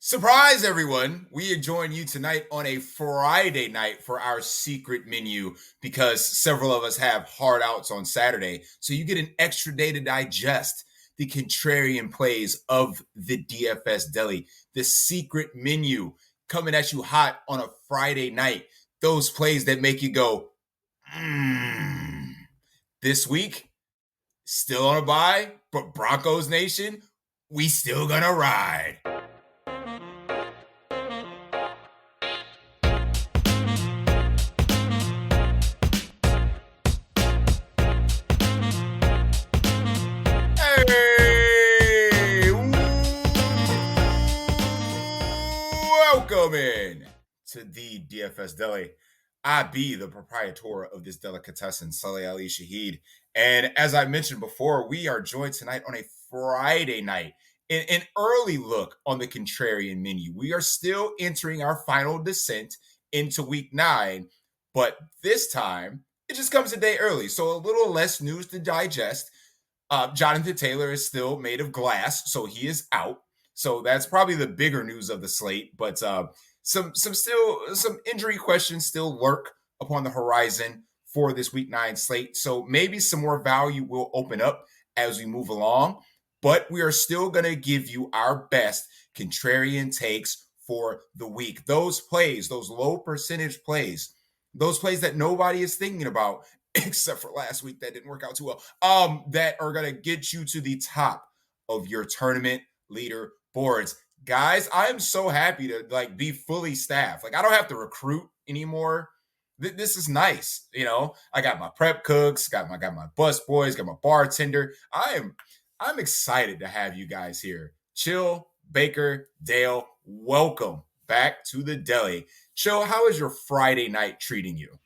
Surprise, everyone. We join you tonight on a Friday night for our secret menu because several of us have hard outs on Saturday. So you get an extra day to digest the contrarian plays of the DFS Deli, the secret menu coming at you hot on a Friday night. Those plays that make you go, mmm. This week, still on a bye, but Broncos Nation, we still gonna ride. Welcome in to the DFS Deli. I be the proprietor of this delicatessen, Saleh Ali Shahid. And as I mentioned before, we are joined tonight on a Friday night. An early look on the contrarian menu. We are still entering our final descent into week 9, but this time it just comes a day early. So a little less news to digest. Jonathan Taylor is still made of glass, so he is out. So that's probably the bigger news of the slate. But some injury questions still lurk upon the horizon for this week 9 slate. So maybe some more value will open up as we move along. But we are still going to give you our best contrarian takes for the week. Those plays, those low percentage plays, those plays that nobody is thinking about, except for last week that didn't work out too well, that are going to get you to the top of your tournament leader boards. Guys, I am so happy to be fully staffed. I don't have to recruit anymore. This is nice. I got my prep cooks, got my bus boys, got my bartender. I'm excited to have you guys here. Chill, Baker, Dale, welcome back to the Deli. Chill, how is your Friday night treating you?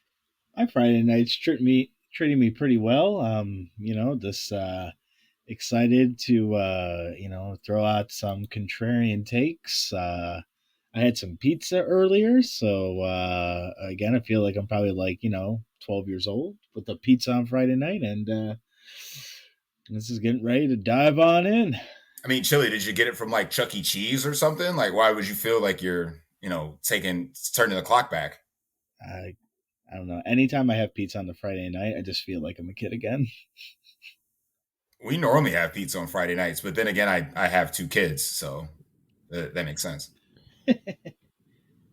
My Friday nights treating me pretty well. Excited to throw out some contrarian takes. I had some pizza earlier, so again, I feel like I'm probably 12 years old with the pizza on Friday night, and this is getting ready to dive on in. I mean, Chili, did you get it from Chuck E. Cheese or something? Why would you feel like you're turning the clock back? I don't know. Anytime I have pizza on the Friday night, I just feel like I'm a kid again. We normally have pizza on Friday nights, but then again, I have 2 kids, so that makes sense.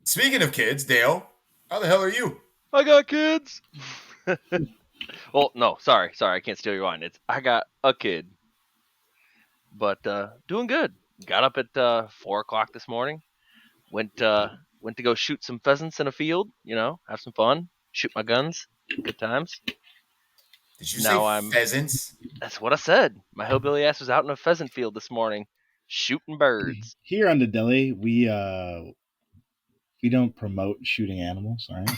Speaking of kids, Dale, how the hell are you? I got kids. Well, no, sorry, I can't steal your line. I got a kid, but doing good. Got up at 4 o'clock this morning. Went to go shoot some pheasants in a field. Have some fun. Shoot my guns. Good times. Did you say pheasants? That's what I said. My hillbilly ass was out in a pheasant field this morning, shooting birds. Here on the Deli, we don't promote shooting animals, all right?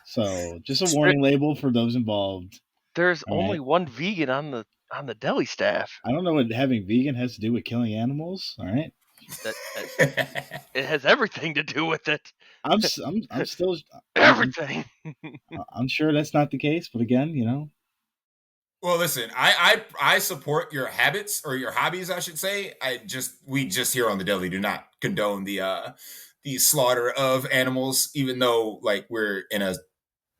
So just a warning label for those involved. There's only one vegan on the Deli staff. I don't know what having vegan has to do with killing animals, all right? It has everything to do with it. I'm still everything. I'm sure that's not the case, but again, Well, listen, I support your habits or your hobbies, I should say. We just here on the Deli do not condone the slaughter of animals, even though we're in a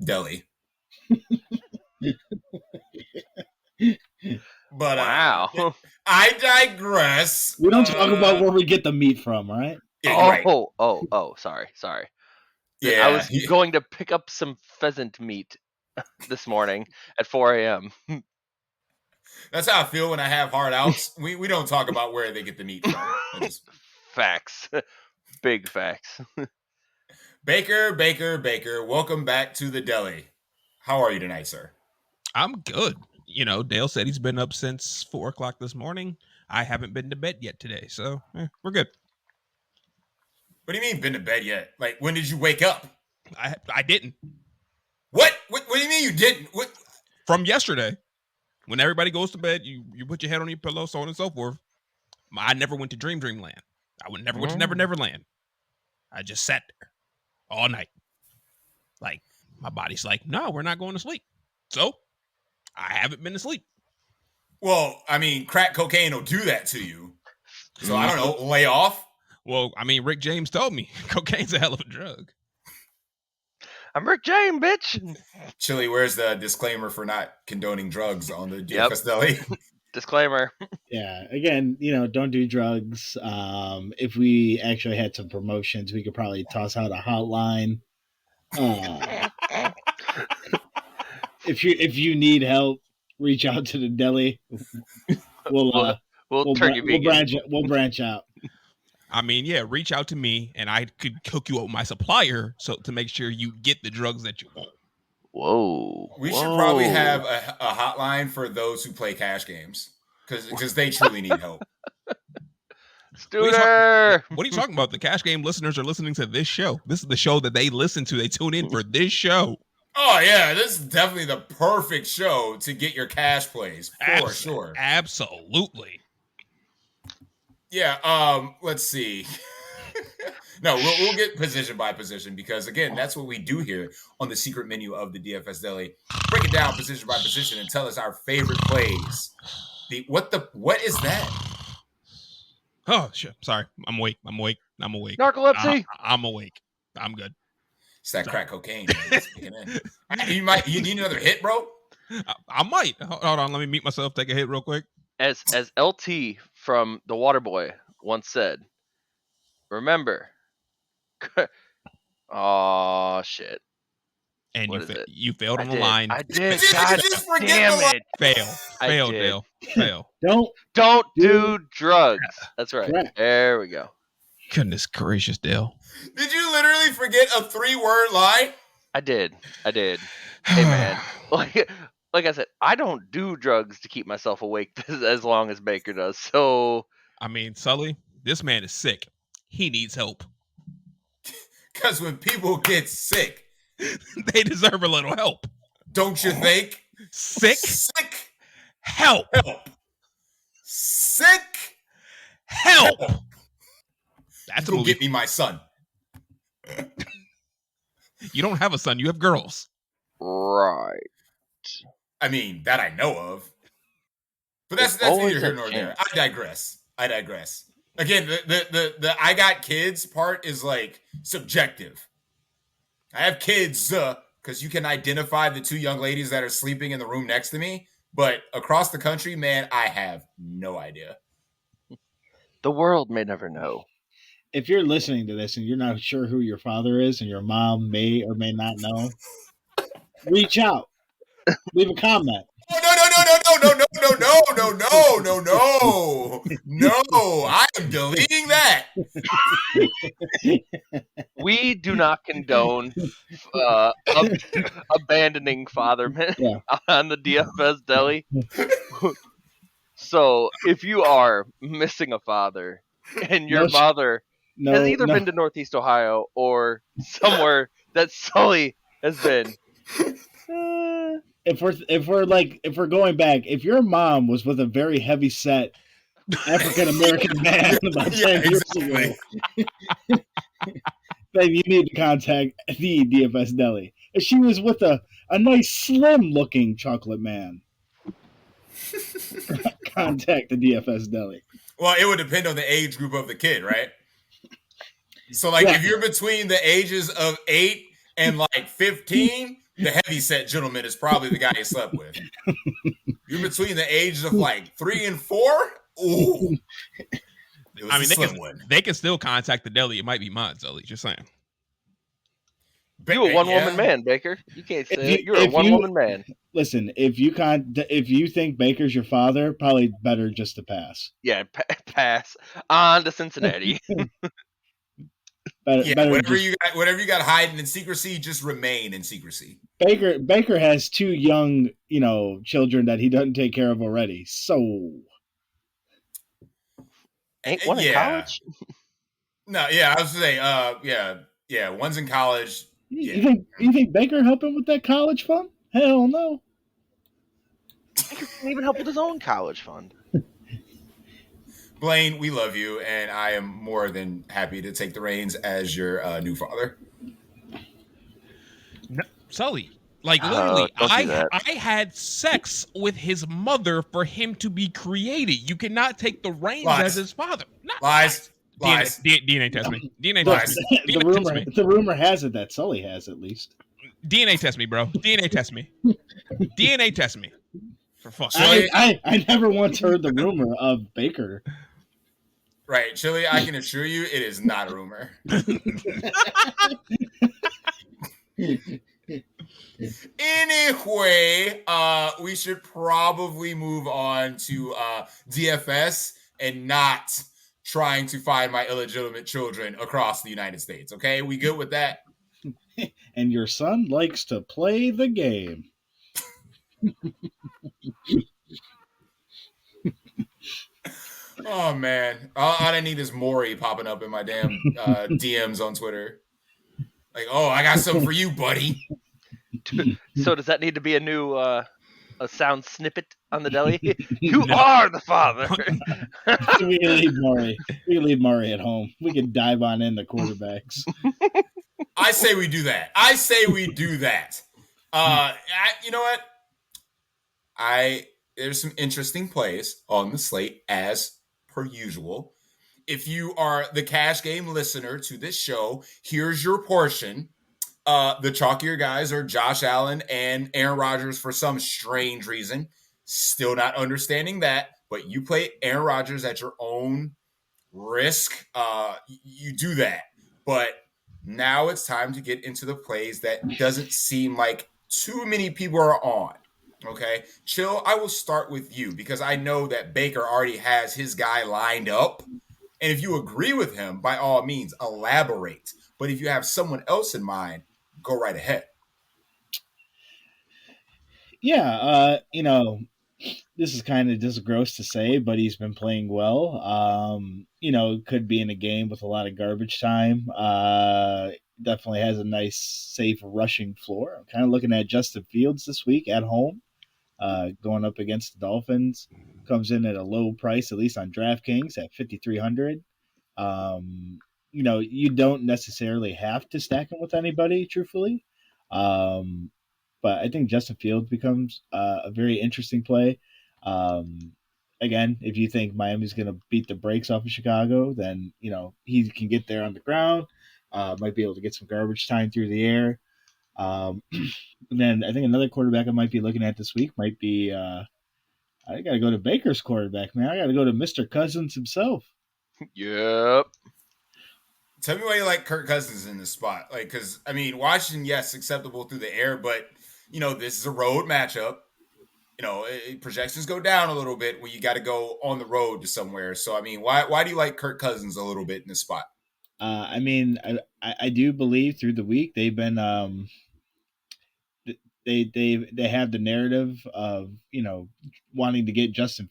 deli. But wow, I digress. We don't talk about where we get the meat from, right? Yeah, right. Oh, sorry. Yeah, I was going to pick up some pheasant meat this morning at 4 a.m. That's how I feel when I have hard outs. We don't talk about where they get the meat from. Facts. Big facts. Baker, welcome back to the Deli. How are you tonight, sir? I'm good. Dale said he's been up since 4 o'clock this morning. I haven't been to bed yet today, so we're good. What do you mean been to bed yet? When did you wake up? I didn't. What do you mean you didn't? What? From yesterday. When everybody goes to bed, you put your head on your pillow, so on and so forth. I never went to Dreamland. I went to Never Land. I just sat there all night. My body's no, we're not going to sleep. So I haven't been to sleep. Well, I mean, crack cocaine will do that to you. So I don't know, lay off. Well, I mean, Rick James told me cocaine's a hell of a drug. I'm Rick James, bitch. Chili, where's the disclaimer for not condoning drugs on the DFS Deli? Disclaimer. Yeah, again, don't do drugs. If we actually had some promotions, we could probably toss out a hotline. If you need help, reach out to the deli. We'll turn you vegan. We'll branch out. I mean, yeah, reach out to me, and I could hook you up with my supplier to make sure you get the drugs that you want. Whoa. We should probably have a hotline for those who play cash games because they truly need help. Studer! What are you talking about? The cash game listeners are listening to this show. This is the show that they listen to. They tune in for this show. Oh, yeah, this is definitely the perfect show to get your cash plays, for sure. Absolutely. Yeah, let's see. No, we'll get position by position because, again, that's what we do here on the secret menu of the DFS Deli. Break it down position by position and tell us our favorite plays. What is that? Oh, shit. Sorry. I'm awake. Narcolepsy. I'm awake. I'm good. It's that crack cocaine. You need another hit, bro? I might. Hold on. Let me mute myself. Take a hit real quick. As LT from The Waterboy once said, remember. Oh, shit. And you failed on the line. I did. God damn it. Fail, Dale. Fail. Don't do drugs. That's right. Correct. There we go. Goodness gracious, Dale. Did you literally forget a 3-word line? I did. Hey, man. Like I said, I don't do drugs to keep myself awake as long as Baker does. So, I mean, Sully, this man is sick. He needs help. Because when people get sick, they deserve a little help. Don't you think? Sick. Help. Sick. Help. That's Go get me my son. You don't have a son. You have girls. Right. I mean, that I know of. But that's neither here nor there. I digress. Again, the I got kids part is like subjective. I have kids because you can identify the 2 young ladies that are sleeping in the room next to me. But across the country, man, I have no idea. The world may never know. If you're listening to this and you're not sure who your father is and your mom may or may not know, reach out. Leave a comment. No. I am deleting that. We do not condone abandoning fathermen on the DFS Deli. So if you are missing a father and your mother has either been to Northeast Ohio or somewhere that Sully has been. If we're going back, if your mom was with a very heavy set African American man about 10 years ago, then you need to contact the DFS Deli. If she was with a nice slim looking chocolate man, contact the DFS Deli. Well, it would depend on the age group of the kid, right? So, like, if you're between the ages of 8 and like 15, the heavyset gentleman is probably the guy you slept with. You're between the ages of like 3 and 4. Ooh, I mean, they can still contact the deli. It might be mine, Sully. Just saying. You're a one-woman man, Baker. You can't say you're a one-woman man. Listen, if you think Baker's your father, probably better just to pass. Yeah, pass on to Cincinnati. Whatever you got hiding in secrecy, just remain in secrecy. Baker has 2 young, children that he doesn't take care of already. So, ain't one in college? No, yeah, I was gonna say, yeah, one's in college. You think Baker helping with that college fund? Hell no. Baker can't even help with his own college fund. Blaine, we love you, and I am more than happy to take the reins as your new father. No, Sully, Like literally, don't do that. I had sex with his mother for him to be created. You cannot take the reins Lies. as his father. Not Lies. DNA test me. DNA Look, test me. the rumor has it that Sully has at least. DNA test me, bro. DNA test me. DNA test me. For fuck's Chili- sake. I never once heard the rumor of Baker. Right, Chili, I can assure you it is not a rumor. Anyway, we should probably move on to DFS and not trying to find my illegitimate children across the United States. Okay, we good with that? And your son likes to play the game. Oh man, all I need is Maury popping up in my damn DMs on Twitter. Like, oh, I got something for you, buddy. So does that need to be a new a sound snippet on the Deli? You are the father. We can leave Maury. We can leave Maury at home. We can dive on in the quarterbacks. I say we do that. You know what? There's some interesting plays on the slate as per usual. If you are the cash game listener to this show, here's your portion. The chalkier guys are Josh Allen and Aaron Rodgers for some strange reason. Still not understanding that, but you play Aaron Rodgers at your own risk. You do that. But now it's time to get into the plays that doesn't seem like too many people are on. Okay, Chill, I will start with you because I know that Baker already has his guy lined up. And if you agree with him, by all means, elaborate. But if you have someone else in mind, go right ahead. Yeah, this is kind of just gross to say, but he's been playing well. Could be in a game with a lot of garbage time. Definitely has a nice, safe rushing floor. I'm kind of looking at Justin Fields this week at home, going up against the Dolphins. Comes in at a low price, at least on DraftKings, at $5,300. You don't necessarily have to stack him with anybody, truthfully. But I think Justin Fields becomes a very interesting play. Again, if you think Miami's going to beat the brakes off of Chicago, then, he can get there on the ground, might be able to get some garbage time through the air. And then I think another quarterback I might be looking at this week might be I got to go to Baker's quarterback, man. I got to go to Mr. Cousins himself. Yep. Tell me why you like Kirk Cousins in this spot. Like, because, Washington, yes, acceptable through the air, but, this is a road matchup. Projections go down a little bit when you got to go on the road to somewhere. So, why do you like Kirk Cousins a little bit in this spot? I do believe through the week they've been they have the narrative of wanting to get Justin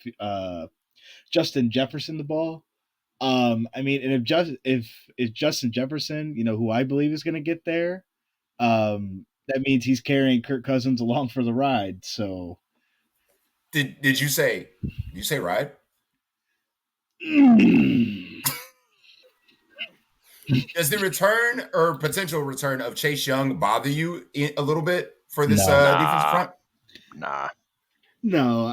Jefferson the ball. And if Justin Jefferson, who I believe is going to get there, that means he's carrying Kirk Cousins along for the ride. So, did you say ride? Does the return or potential return of Chase Young bother you a little bit for this defense front? Nah. No,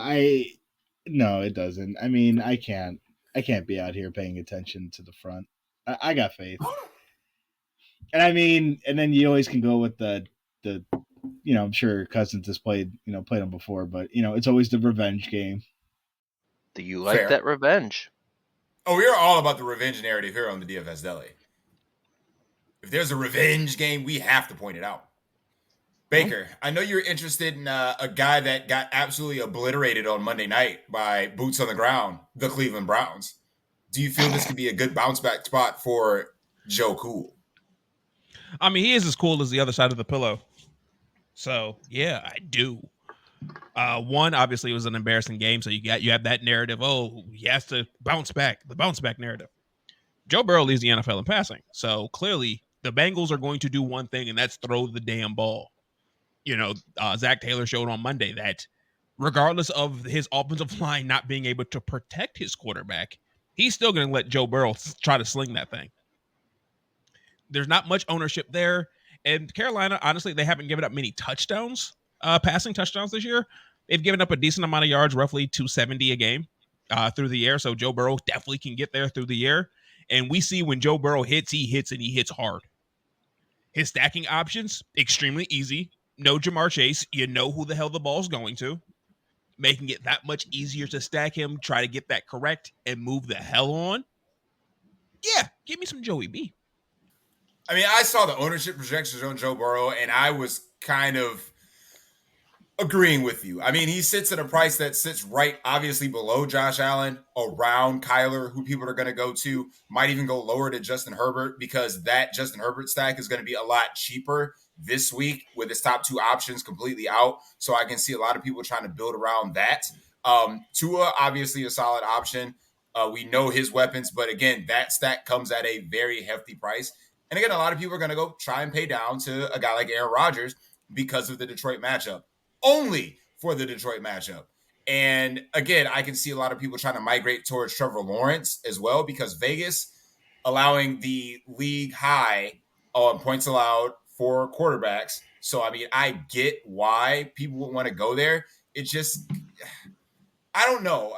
it doesn't. I can't be out here paying attention to the front. I got faith. And then you always can go with the I'm sure Cousins has played them before, but it's always the revenge game. Do you like that revenge? Oh, we're all about the revenge narrative here on the DFS Deli. If there's a revenge game, we have to point it out. Baker, I know you're interested in a guy that got absolutely obliterated on Monday night by boots on the ground, the Cleveland Browns. Do you feel this could be a good bounce back spot for Joe Cool? He is as cool as the other side of the pillow. So, yeah, I do. One, obviously, it was an embarrassing game, so you have that narrative. Oh, he has to bounce back, the bounce back narrative. Joe Burrow leads the NFL in passing, so clearly the Bengals are going to do one thing, and that's throw the damn ball. Zach Taylor showed on Monday that regardless of his offensive line not being able to protect his quarterback, he's still going to let Joe Burrow try to sling that thing. There's not much ownership there. And Carolina, honestly, they haven't given up many touchdowns, passing touchdowns this year. They've given up a decent amount of yards, roughly 270 a game through the air. So Joe Burrow definitely can get there through the air. And we see when Joe Burrow hits, he hits and he hits hard. His stacking options, extremely easy. No Jamar Chase. You know who the hell the ball's going to. Making it that much easier to stack him, try to get that correct, and move the hell on. Yeah, give me some Joey B. I mean, I saw the ownership projections on Joe Burrow, and I was kind of agreeing with you. I mean, he sits at a price that sits right, obviously, below Josh Allen, around Kyler, who people are going to go to. Might even go lower to Justin Herbert, because that Justin Herbert stack is going to be a lot cheaper this week with his top two options completely out. So I can see a lot of people trying to build around that. Tua, obviously, a solid option. We know his weapons, but again, that stack comes at a very hefty price. And again, a lot of people are going to go try and pay down to a guy like Aaron Rodgers because of the Detroit matchup. Only for the Detroit matchup. And again, I can see a lot of people trying to migrate towards Trevor Lawrence as well, because Vegas allowing the league high on points allowed for quarterbacks. So, I mean, I get why people would want to go there. It just, I don't know.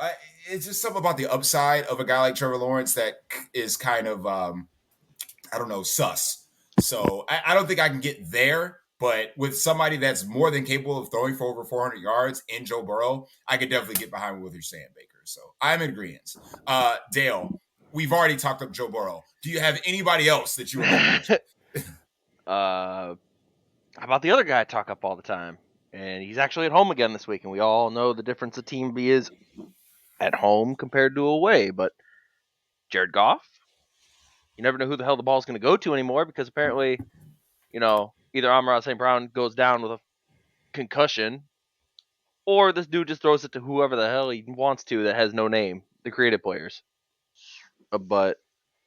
It's just something about the upside of a guy like Trevor Lawrence that is kind of, I don't know, sus. So I don't think I can get there. But with somebody that's more than capable of throwing for over 400 yards in Joe Burrow, I could definitely get behind what you're saying, Baker. So I'm in agreement. Dale, we've already talked up Joe Burrow. Do you have anybody else that you would like to How about the other guy I talk up all the time? And he's actually at home again this week, and we all know the difference a team B is at home compared to away. But Jared Goff, you never know who the hell the ball's going to go to anymore, because apparently, either Amon-Ra St. Brown goes down with a concussion, or this dude just throws it to whoever the hell he wants to that has no name, the creative players. But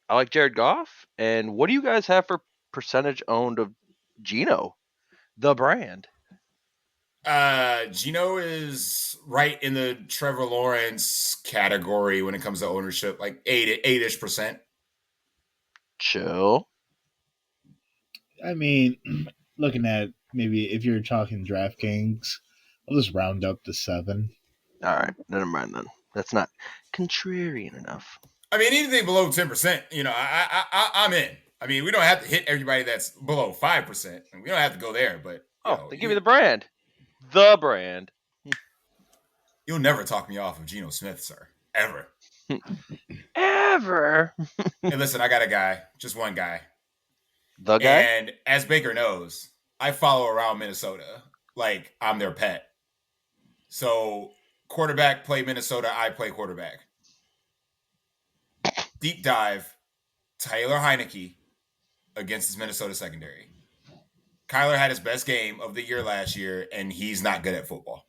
I like Jared Goff. And what do you guys have for percentage owned of Geno, the brand? Gino is right in the Trevor Lawrence category when it comes to ownership, like 8-ish%. Chill. I mean, looking at maybe if you're talking DraftKings, I'll just round up to 7. All right, never mind then. That's not contrarian enough. I mean, anything below 10%, I'm in. I mean, we don't have to hit everybody that's below 5%. And we don't have to go there, but they give me the brand. The brand. You'll never talk me off of Geno Smith, sir. Ever. Ever. Hey, listen, I got a guy, just one guy. The guy? And as Baker knows, I follow around Minnesota like I'm their pet. So quarterback play Minnesota, I play quarterback. Deep dive, Taylor Heineke against his Minnesota secondary. Kyler had his best game of the year last year, and he's not good at football.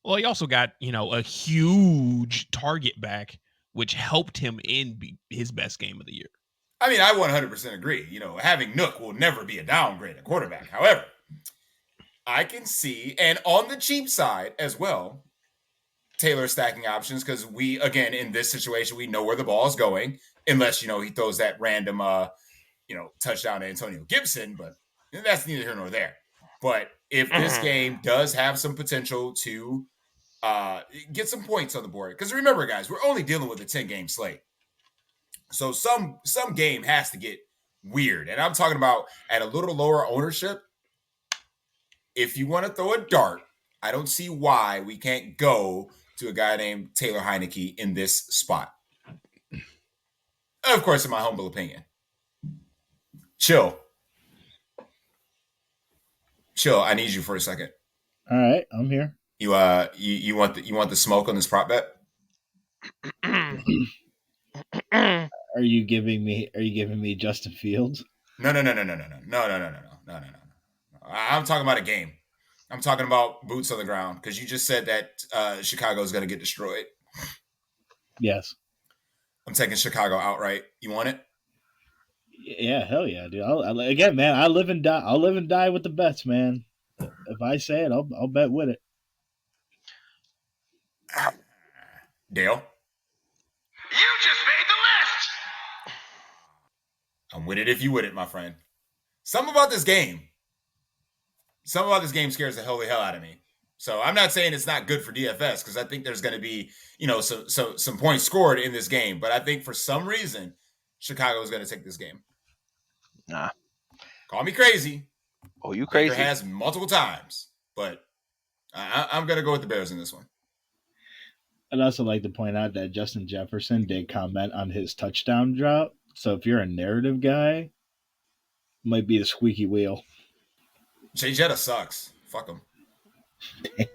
Well, he also got, a huge target back, which helped him in his best game of the year. I mean, I 100% agree. Having Nook will never be a downgrade at quarterback. However, I can see, and on the cheap side as well, Taylor stacking options, because we, again, in this situation, we know where the ball is going, unless, he throws that random, touchdown to Antonio Gibson, but that's neither here nor there. But if this game does have some potential to get some points on the board, because remember, guys, we're only dealing with a 10-game slate. So some game has to get weird. And I'm talking about at a little lower ownership. If you want to throw a dart, I don't see why we can't go to a guy named Taylor Heineke in this spot. Of course, in my humble opinion. Chill. I need you for a second. All right, I'm here. You want the smoke on this prop bet? Are you giving me Justin Fields? No. I'm talking about a game. I'm talking about boots on the ground, because you just said that Chicago is going to get destroyed. Yes. I'm taking Chicago outright. You want it? Yeah, hell yeah, dude. Again, man, I'll live and die with the bets, man. If I say it, I'll bet with it. Dale? You just made the list! I'm with it if you with it, my friend. Something about this game Something about this game scares the holy hell out of me. So I'm not saying it's not good for DFS because I think there's going to be, some points scored in this game. But I think for some reason, Chicago is going to take this game. Nah. Call me crazy. Oh, you Baker crazy? has multiple times, but I'm going to go with the Bears in this one. I'd also like to point out that Justin Jefferson did comment on his touchdown drop. So if you're a narrative guy, might be the squeaky wheel. Jay Jetta sucks. Fuck him. I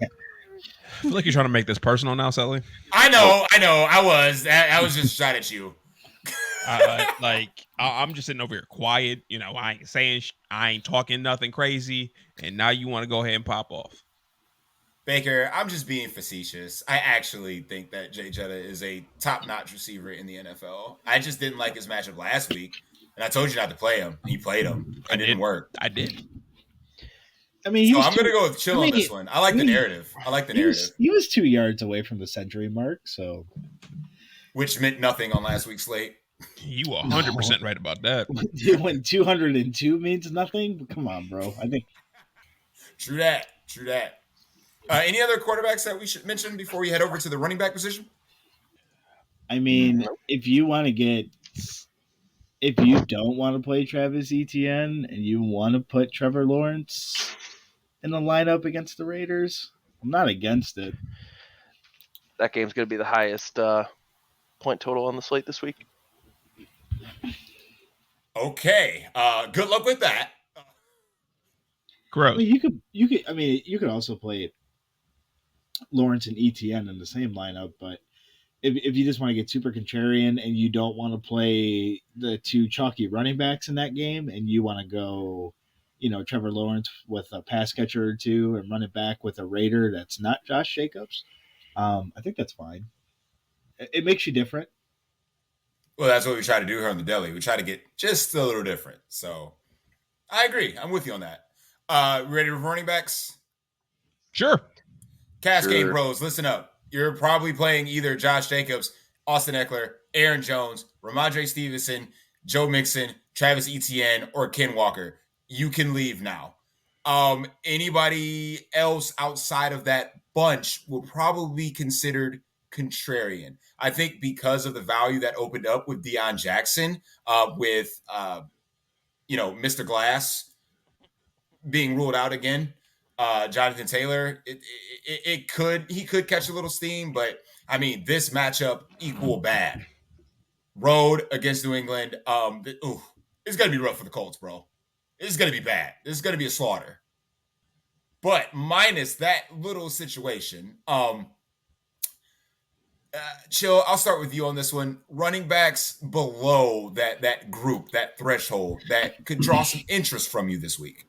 feel like you're trying to make this personal now, Sally. I know. I was just shot at you. I'm just sitting over here quiet. I ain't saying, I ain't talking nothing crazy, and now you want to go ahead and pop off. Baker, I'm just being facetious. I actually think that Jay Jetta is a top-notch receiver in the NFL. I just didn't like his matchup last week, and I told you not to play him. And you played him. It didn't work. I did. I mean, I'm going to go with chill on this one. I like the narrative. He was 2 yards away from the century mark, so which meant nothing on last week's slate. You are 100% right about that. When 202 means nothing, come on, bro. I think True that. Any other quarterbacks that we should mention before we head over to the running back position? I mean, if you don't want to play Travis Etienne and you want to put Trevor Lawrence in the lineup against the Raiders, I'm not against it. That game's going to be the highest point total on the slate this week. Okay. Good luck with that. Gross. I mean, you could also play Lawrence and Etienne in the same lineup, but if you just want to get super contrarian and you don't want to play the two chalky running backs in that game and you want to go, Trevor Lawrence with a pass catcher or two and run it back with a Raider that's not Josh Jacobs, I think that's fine. It makes you different. Well, that's what we try to do here on the Deli. We try to get just a little different. So I agree. I'm with you on that. Ready for running backs? Sure. Cash Game Bros, listen up. You're probably playing either Josh Jacobs, Austin Eckler, Aaron Jones, Ramondre Stevenson, Joe Mixon, Travis Etienne, or Ken Walker. You can leave now. Anybody else outside of that bunch will probably be considered contrarian. I think because of the value that opened up with Deion Jackson, with Mr. Glass being ruled out again. Jonathan Taylor, he could catch a little steam, but I mean, this matchup equal bad. Road against New England. It's gonna be rough for the Colts, bro. This is gonna be bad. This is gonna be a slaughter. But minus that little situation, Chill, I'll start with you on this one. Running backs below that group, that threshold, that could draw some interest from you this week.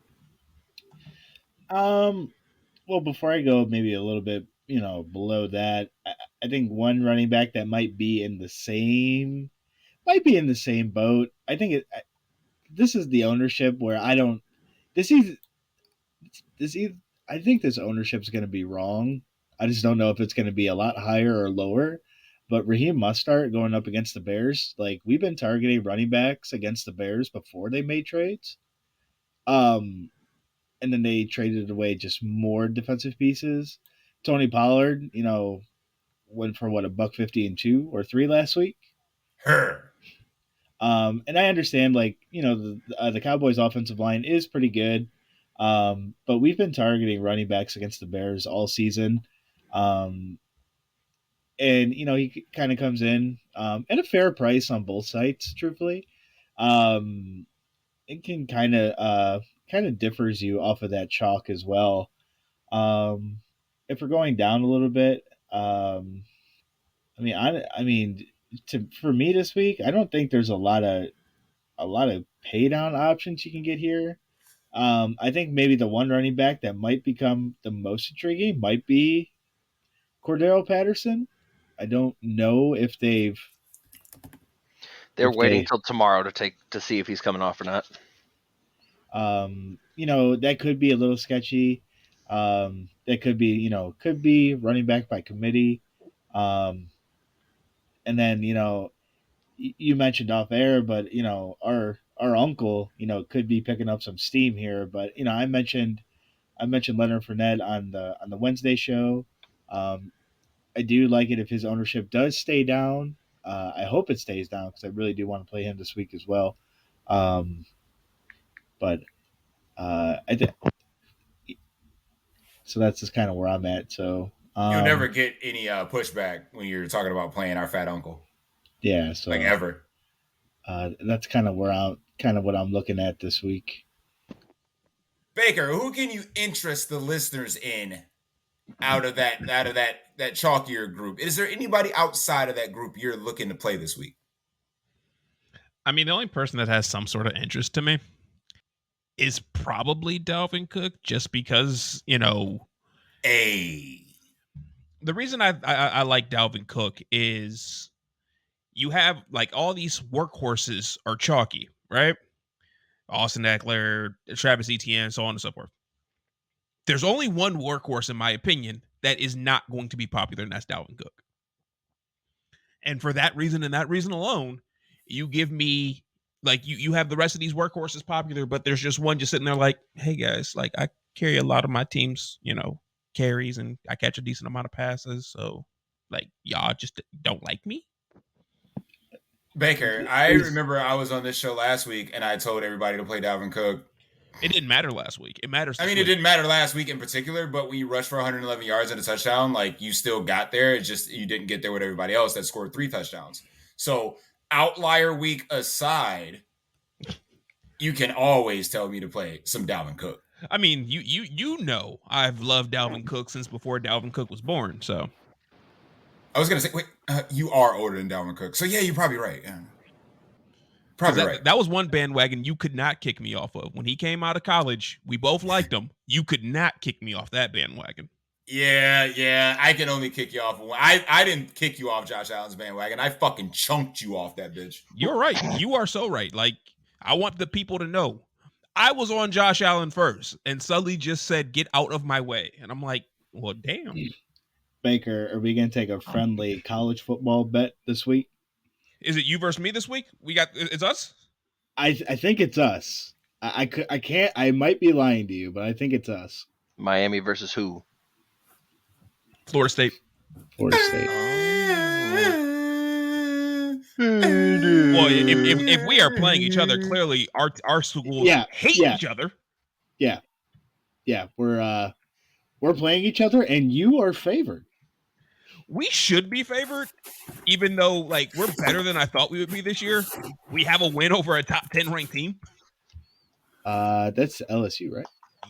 Well, before I go maybe a little bit, below that, I think one running back that might be in the same boat. I think this is the ownership where I don't. I think this ownership is going to be wrong. I just don't know if it's going to be a lot higher or lower. But Raheem Mostert going up against the Bears, like we've been targeting running backs against the Bears before they made trades. And then they traded away just more defensive pieces. Tony Pollard, went for what, $150 and 2 or 3 last week. And I understand, the Cowboys' offensive line is pretty good, but we've been targeting running backs against the Bears all season. And he kind of comes in at a fair price on both sides. Truthfully, it can kind of differs you off of that chalk as well. If we're going down a little bit, for me this week, I don't think there's a lot of pay down options you can get here. I think maybe the one running back that might become the most intriguing might be Cordero Patterson. I don't know if they're waiting till tomorrow to see if he's coming off or not. That could be a little sketchy. That could be running back by committee. And then, you mentioned off air, but our uncle, could be picking up some steam here. But I mentioned I mentioned Leonard Fournette on the Wednesday show. I do like it if his ownership does stay down. I hope it stays down because I really do want to play him this week as well. But so that's just kind of where I'm at. So You'll never get any pushback when you're talking about playing our fat uncle. Yeah, so like ever. That's kind of what I'm looking at this week. Baker, who can you interest the listeners in out of that chalkier group? Is there anybody outside of that group you're looking to play this week? I mean, the only person that has some sort of interest to me is probably Dalvin Cook, just because, the reason I like Dalvin Cook is you have like all these workhorses are chalky, right? Austin Eckler, Travis Etienne, so on and so forth. There's only one workhorse, in my opinion, that is not going to be popular, and that's Dalvin Cook. And for that reason and that reason alone, you give me, like, you have the rest of these workhorses popular, but there's just one just sitting there like, hey, guys, like, I carry a lot of my team's, carries, and I catch a decent amount of passes, so, like, y'all just don't like me? Baker, I remember I was on this show last week, and I told everybody to play Dalvin Cook. It didn't matter last week. It matters. It didn't matter last week in particular, but when you rushed for 111 yards and a touchdown, like, you still got there. It's just you didn't get there with everybody else that scored 3 touchdowns. So outlier week aside, you can always tell me to play some Dalvin Cook. I mean, you know I've loved Dalvin Cook since before Dalvin Cook was born. So I was gonna say, wait, you are older than Dalvin Cook, so yeah, you're probably right. Yeah. Probably right. That was one bandwagon you could not kick me off of. When he came out of college, we both liked him. You could not kick me off that bandwagon. Yeah. I can only kick you off. I didn't kick you off Josh Allen's bandwagon. I fucking chunked you off that bitch. You're right. You are so right. Like, I want the people to know. I was on Josh Allen first, and Sully just said, get out of my way. And I'm like, well, damn. Baker, are we going to take a friendly college football bet this week? Is it you versus me this week? It's us? I think it's us. I can't. I might be lying to you, but I think it's us. Miami versus who? Florida State. Florida State. Well, if we are playing each other, clearly our schools hate each other. Yeah. We're playing each other, and you are favored. We should be favored, even though, like, we're better than I thought we would be this year. We have a win over a top 10 ranked team. That's LSU, right?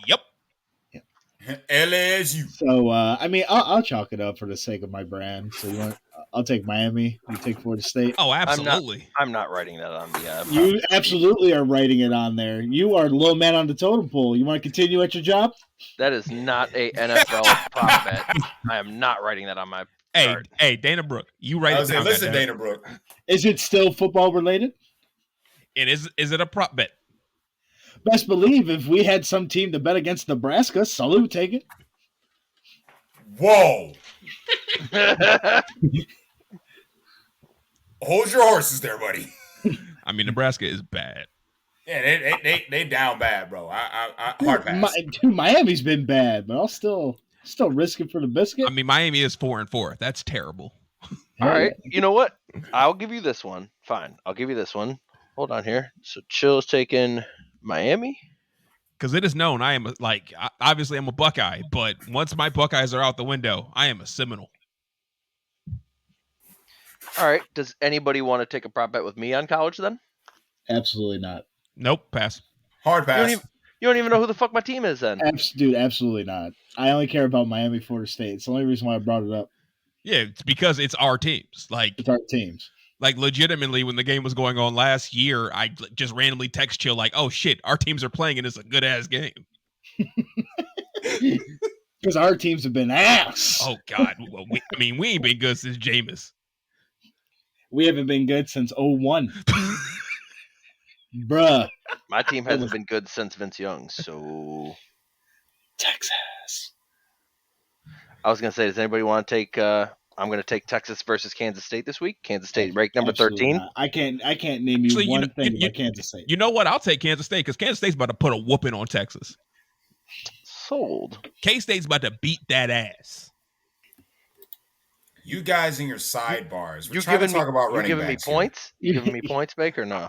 Yep. Yeah. LSU. So, I'll chalk it up for the sake of my brand. So I'll take Miami. You take Florida State. Oh, absolutely. I'm not writing that on the. You absolutely are writing it on there. You are low man on the totem pole. You want to continue at your job? That is not a NFL prop bet. I am not writing that on my. Hey, Dana Brooke, you write it down. Listen, Dana Brooke. Is it still football related? Is it a prop bet? Best believe if we had some team to bet against Nebraska, Sully would take it. Whoa. Hold your horses there, buddy. I mean, Nebraska is bad. Yeah, they down bad, bro. I hard pass. Miami's been bad, but I'll still risk it for the biscuit. I mean, Miami is 4-4. That's terrible. All right. You know what? I'll give you this one. Fine. I'll give you this one. Hold on here. So Chill's taking Miami. Because it is known I am obviously I'm a Buckeye, but once my Buckeyes are out the window, I am a Seminole. All right. Does anybody want to take a prop bet with me on college then? Absolutely not. Nope. Pass. Hard pass. You don't even know who the fuck my team is then. Dude, absolutely not. I only care about Miami, Florida State. It's the only reason why I brought it up. Yeah, it's because it's our teams. It's our teams. Like, legitimately, when the game was going on last year, I just randomly text Chill like, oh, shit, our teams are playing, and it's a good-ass game. Because our teams have been ass. Oh, God. Well, we ain't been good since Jameis. We haven't been good since 01. Bruh. My team hasn't been good since Vince Young, so... Texas. I was going to say, does anybody want to take... I'm going to take Texas versus Kansas State this week. Kansas State ranked number 13. I can't name you one thing about Kansas State. You know what? I'll take Kansas State because Kansas State's about to put a whooping on Texas. Sold. K-State's about to beat that ass. You guys in your sidebars. We're You trying to giving me talk about you running giving me backs here. points? You giving me points, Baker? Or no?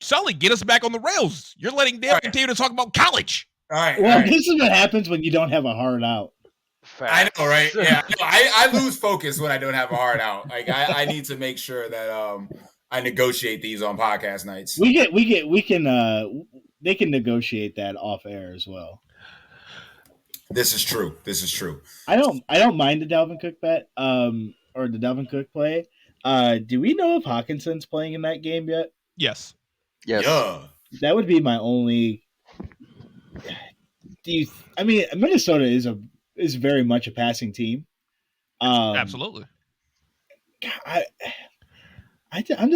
Sully, get us back on the rails. You're letting Dale Right. continue to talk about college. All right. Well, all right. this is what happens when you don't have a hard out. I know, right? Yeah, I lose focus when I don't have a hard out. Like I need to make sure that I negotiate these on podcast nights. We can they can negotiate that off air as well. This is true. I don't mind the Dalvin Cook bet or the Dalvin Cook play. Do we know if Hawkinson's playing in that game yet? Yes. Yes. Yeah. That would be my only. Minnesota is very much a passing team. Absolutely. I'm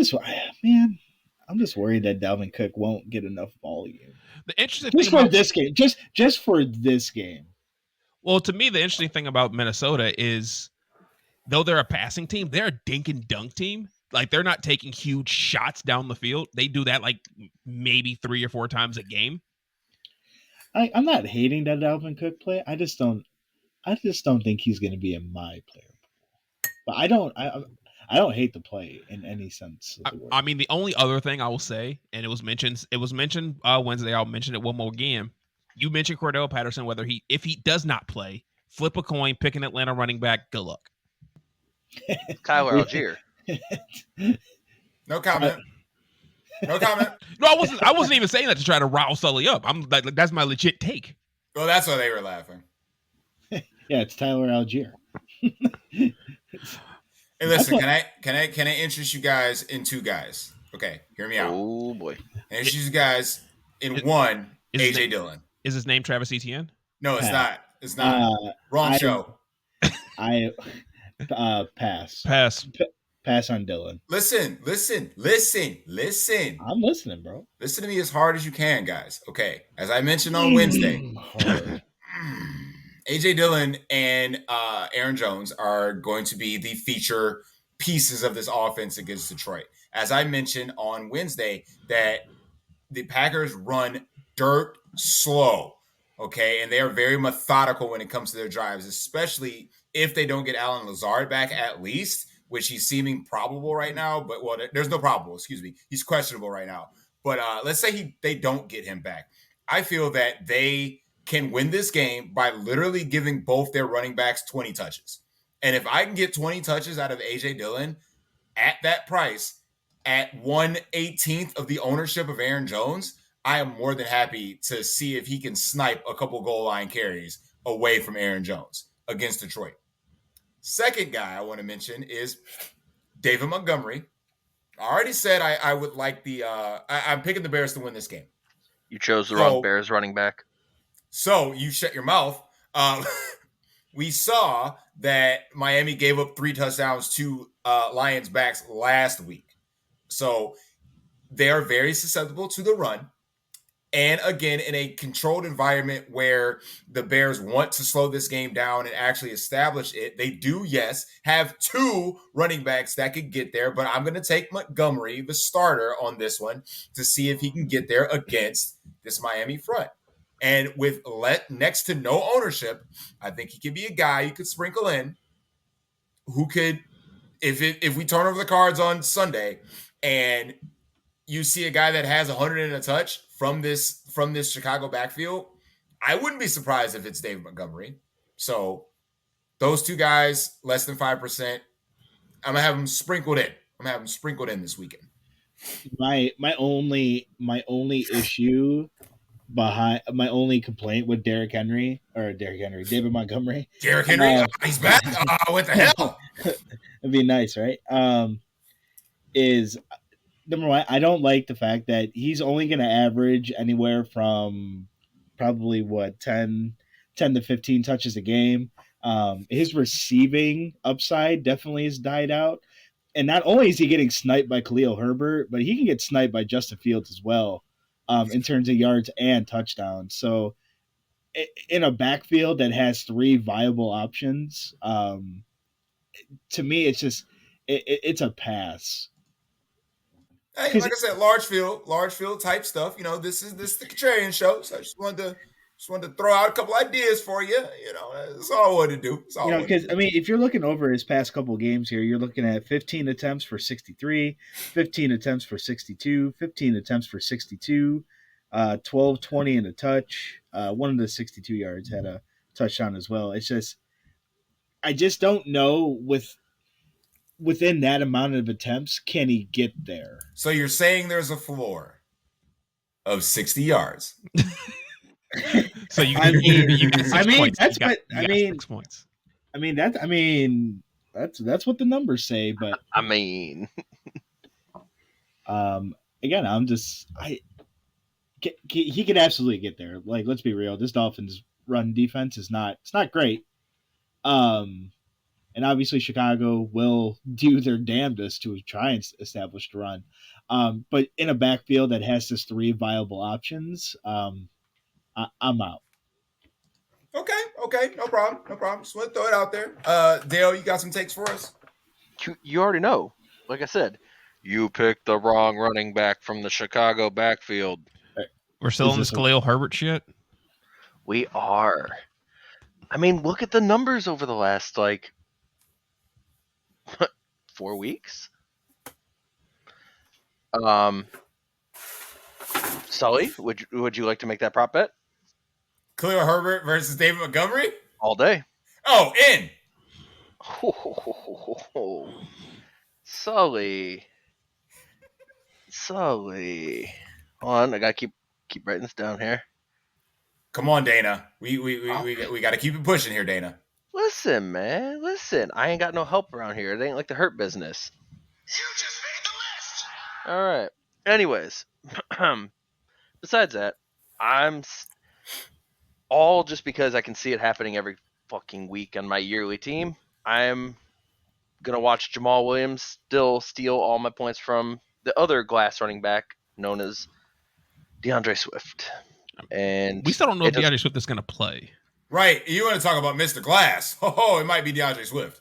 just worried that Dalvin Cook won't get enough volume. The interesting Just thing for about this game, just for this game. Well, to me, the interesting thing about Minnesota is, though they're a passing team, they're a dink and dunk team. Like, they're not taking huge shots down the field. They do that like maybe 3 or 4 times a game. I'm not hating that Dalvin Cook play. I just don't think he's going to be in my player pool. But I don't hate the play in any sense of the word. I mean, the only other thing I will say, and it was mentioned Wednesday. I'll mention it one more game. You mentioned Cordell Patterson. If he does not play, flip a coin, pick an Atlanta running back. Good luck. Tyler Algier. No comment. No comment. No, I wasn't even saying that to try to rile Sully up. I'm like that's my legit take. Well, that's why they were laughing. Yeah, it's Tyler Algier. Hey, listen, can I interest you guys in 2 guys? Okay, hear me out. Oh boy. And interest you guys in 1, AJ Dillon. Is his name Travis Etienne? No, it's not. It's not. Wrong show. I pass. Pass on Dylan. Listen. I'm listening, bro. Listen to me as hard as you can, guys. Okay. As I mentioned on Wednesday, AJ Dillon and Aaron Jones are going to be the feature pieces of this offense against Detroit. As I mentioned on Wednesday, that the Packers run dirt slow, okay? And they are very methodical when it comes to their drives, especially if they don't get Alan Lazard back at least, which he's seeming probable right now. But, well, there's no probable, excuse me. He's questionable right now. But let's say they don't get him back. I feel that they can win this game by literally giving both their running backs 20 touches. And if I can get 20 touches out of A.J. Dillon at that price, at 1/18th of the ownership of Aaron Jones, I am more than happy to see if he can snipe a couple goal line carries away from Aaron Jones against Detroit. Second guy I want to mention is David Montgomery. I already said I would like I'm picking the Bears to win this game. You chose the wrong Bears running back. So you shut your mouth. We saw that Miami gave up 3 touchdowns to Lions backs last week. So they are very susceptible to the run. And again, in a controlled environment where the Bears want to slow this game down and actually establish it, they do, yes, have 2 running backs that could get there. But I'm going to take Montgomery, the starter, on this one to see if he can get there against this Miami front. And with next to no ownership, I think he could be a guy you could sprinkle in who could, if we turn over the cards on Sunday and you see a guy that has 100 and a touch from this Chicago backfield, I wouldn't be surprised if it's David Montgomery. So those 2 guys, less than 5%, I'm gonna have them sprinkled in this weekend. My only issue behind my only complaint with David Montgomery. Derrick Henry, he's back. What the hell? It'd be nice, right? Is number one, I don't like the fact that he's only going to average anywhere from probably 10 to 15 touches a game. His receiving upside definitely has died out. And not only is he getting sniped by Khalil Herbert, but he can get sniped by Justin Fields as well in terms of yards and touchdowns. So in a backfield that has 3 viable options, to me, it's just it's a pass. Hey, like I said, large field type stuff. You know, this is the Contrarian show, so I just wanted to Just wanted to throw out a couple ideas for you. That's all I wanted to do. That's all I wanted to Because, do. if you're looking over his past couple games here, you're looking at 15 attempts for 63, 15 attempts for 62, 15 attempts for 62, 12, 20 and a touch. One of the 62 yards had a touchdown as well. It's just, I just don't know within that amount of attempts, can he get there? So you're saying there's a floor of 60 yards. So you I mean, you got 6 points. that's You got, what you got 6 points. That's what the numbers say, but I mean, again, he could absolutely get there. Like, let's be real, this Dolphins run defense it's not great. And obviously Chicago will do their damnedest to try and establish the run. But in a backfield that has just 3 viable options, I'm out. Okay, no problem. Just want to throw it out there. Dale, you got some takes for us? you already know. Like I said, you picked the wrong running back from the Chicago backfield. We're still in this Khalil Herbert shit? We are. I mean, look at the numbers over the last, 4 weeks. Sully, would you like to make that prop bet? Khalil Herbert versus David Montgomery? All day. Oh, in. Sully. Hold on, I gotta keep writing this down here. Come on, Dana. We got to keep it pushing here, Dana. Listen, man. I ain't got no help around here. It ain't like the Hurt business. You just made the list. All right. Anyways, besides that, I'm all just because I can see it happening every fucking week on my yearly team. I'm gonna watch Jamal Williams still steal all my points from the other glass running back known as DeAndre Swift. And we still don't know if DeAndre Swift is gonna play. Right. You want to talk about Mr. Glass? Oh, it might be DeAndre Swift.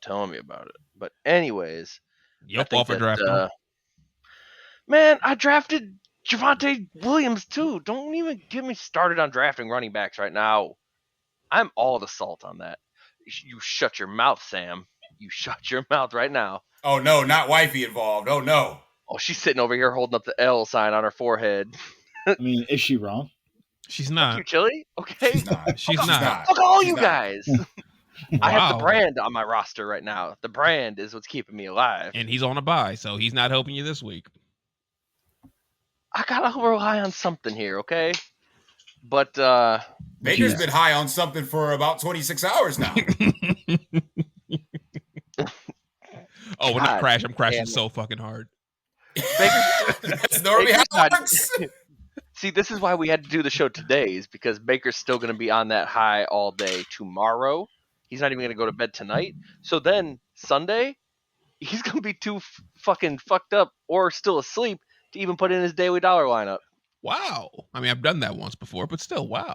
Telling me about it. But anyways, Yep, off a draft. Man, I drafted Javonte Williams too. Don't even get me started on drafting running backs right now. I'm all the salt on that. You shut your mouth, Sam. You shut your mouth right now. Oh no, not wifey involved. Oh no. Oh, she's sitting over here holding up the L sign on her forehead. I mean, is she wrong? She's not. Fuck you, Chili. Okay. She's not. Fuck all She's you not. guys. I have the brand on my roster right now. The brand is what's keeping me alive. And he's on a bye, so he's not helping you this week. I gotta rely on something here, okay? But Baker's been high on something for about 26 hours now. Oh, we're not crashing. I'm crashing so fucking hard. That's normally how it works. See, this is why we had to do the show today, is because Baker's still going to be on that high all day tomorrow. He's not even going to go to bed tonight. So then Sunday, he's going to be too fucking fucked up or still asleep to even put in his daily dollar lineup. Wow. I mean, I've done that once before, but still, wow.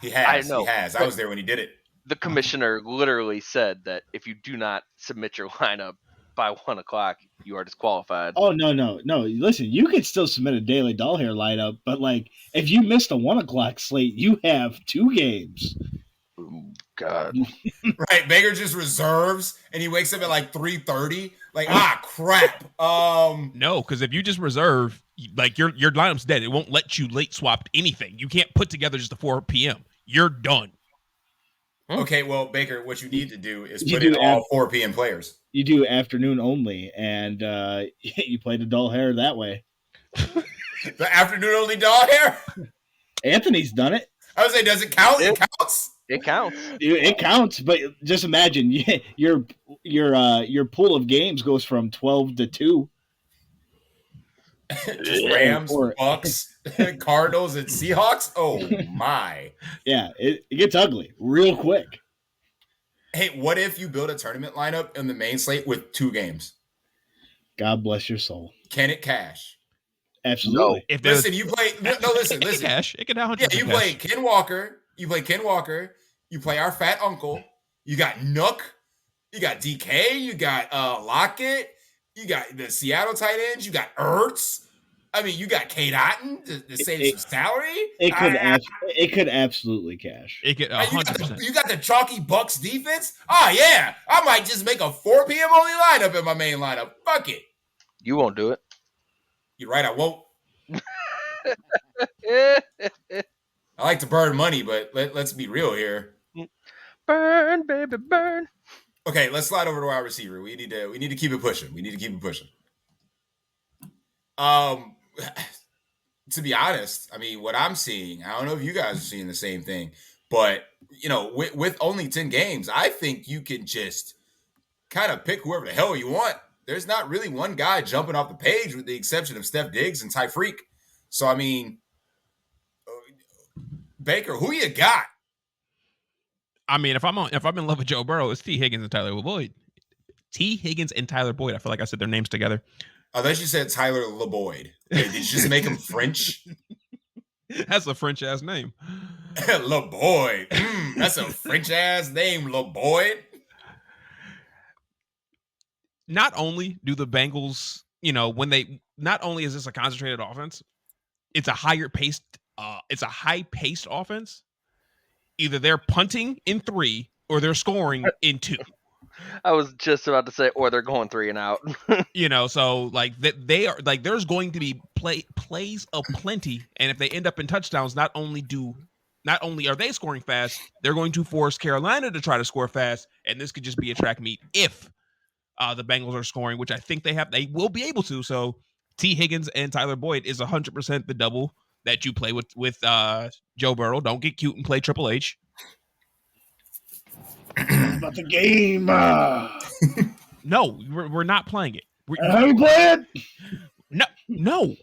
He has. I know. He has. I was there when he did it. The commissioner literally said that if you do not submit your lineup by 1 o'clock, you are disqualified. Oh, no. Listen, you can still submit a daily doll hair lineup, but if you missed a 1 o'clock slate, you have 2 games. Oh, God. Right. Baker just reserves and he wakes up at 3:30. Crap. No, because if you just reserve, your lineup's dead. It won't let you late swap anything. You can't put together just a 4 p.m. You're done. Okay, well, Baker, what you need to do is put in all 4 p.m. players. You do afternoon only, and you play the dull hair that way. The afternoon only dog hair? Anthony's done it. I would say, does it count? It counts. It counts. It counts, but just imagine your pool of games goes from 12 to 2. Just Rams, Bucks, Cardinals, and Seahawks. Oh my! Yeah, it gets ugly real quick. Hey, what if you build a tournament lineup in the main slate with 2 games? God bless your soul. Can it cash? Absolutely. No. Listen, you play. No, listen. It can cash. It can 100%. Yeah, you play Ken Walker. You play our fat uncle. You got Nook. You got DK. You got Lockett. You got the Seattle tight ends. You got Ertz. I mean, you got Kate Otten to save some salary. It could absolutely cash. It could 100%. You got the chalky Bucks defense. Oh yeah, I might just make a 4 p.m. only lineup in my main lineup. Fuck it. You won't do it. You're right. I won't. I like to burn money, but let's be real here. Burn, baby, burn. Okay, let's slide over to our receiver. We need to keep it pushing. To be honest, I mean, what I'm seeing, I don't know if you guys are seeing the same thing, but with only 10 games, I think you can just kind of pick whoever the hell you want. There's not really one guy jumping off the page with the exception of Steph Diggs and Tyreek. So, I mean, Baker, who you got? I mean, if I'm in love with Joe Burrow, it's T. Higgins and Tyler Boyd. T. Higgins and Tyler Boyd. I feel like I said their names together. Unless you said Tyler LeBoyd. Hey, did you just make him French? That's a French ass name. LeBoyd. That's a French ass name, LeBoyd. Not only do the Bengals, not only is this a concentrated offense, it's a high paced offense. Either they're punting in 3 or they're scoring in 2. I was just about to say, or they're going 3 and out. So like they are like there's going to be plays aplenty, and if they end up in touchdowns, not only are they scoring fast, they're going to force Carolina to try to score fast, and this could just be a track meet if the Bengals are scoring, which I think they will be able to. So T. Higgins and Tyler Boyd is 100% the double that you play with Joe Burrow. Don't get cute and play Triple H. About the game. No, we're not playing it. How you play it? No.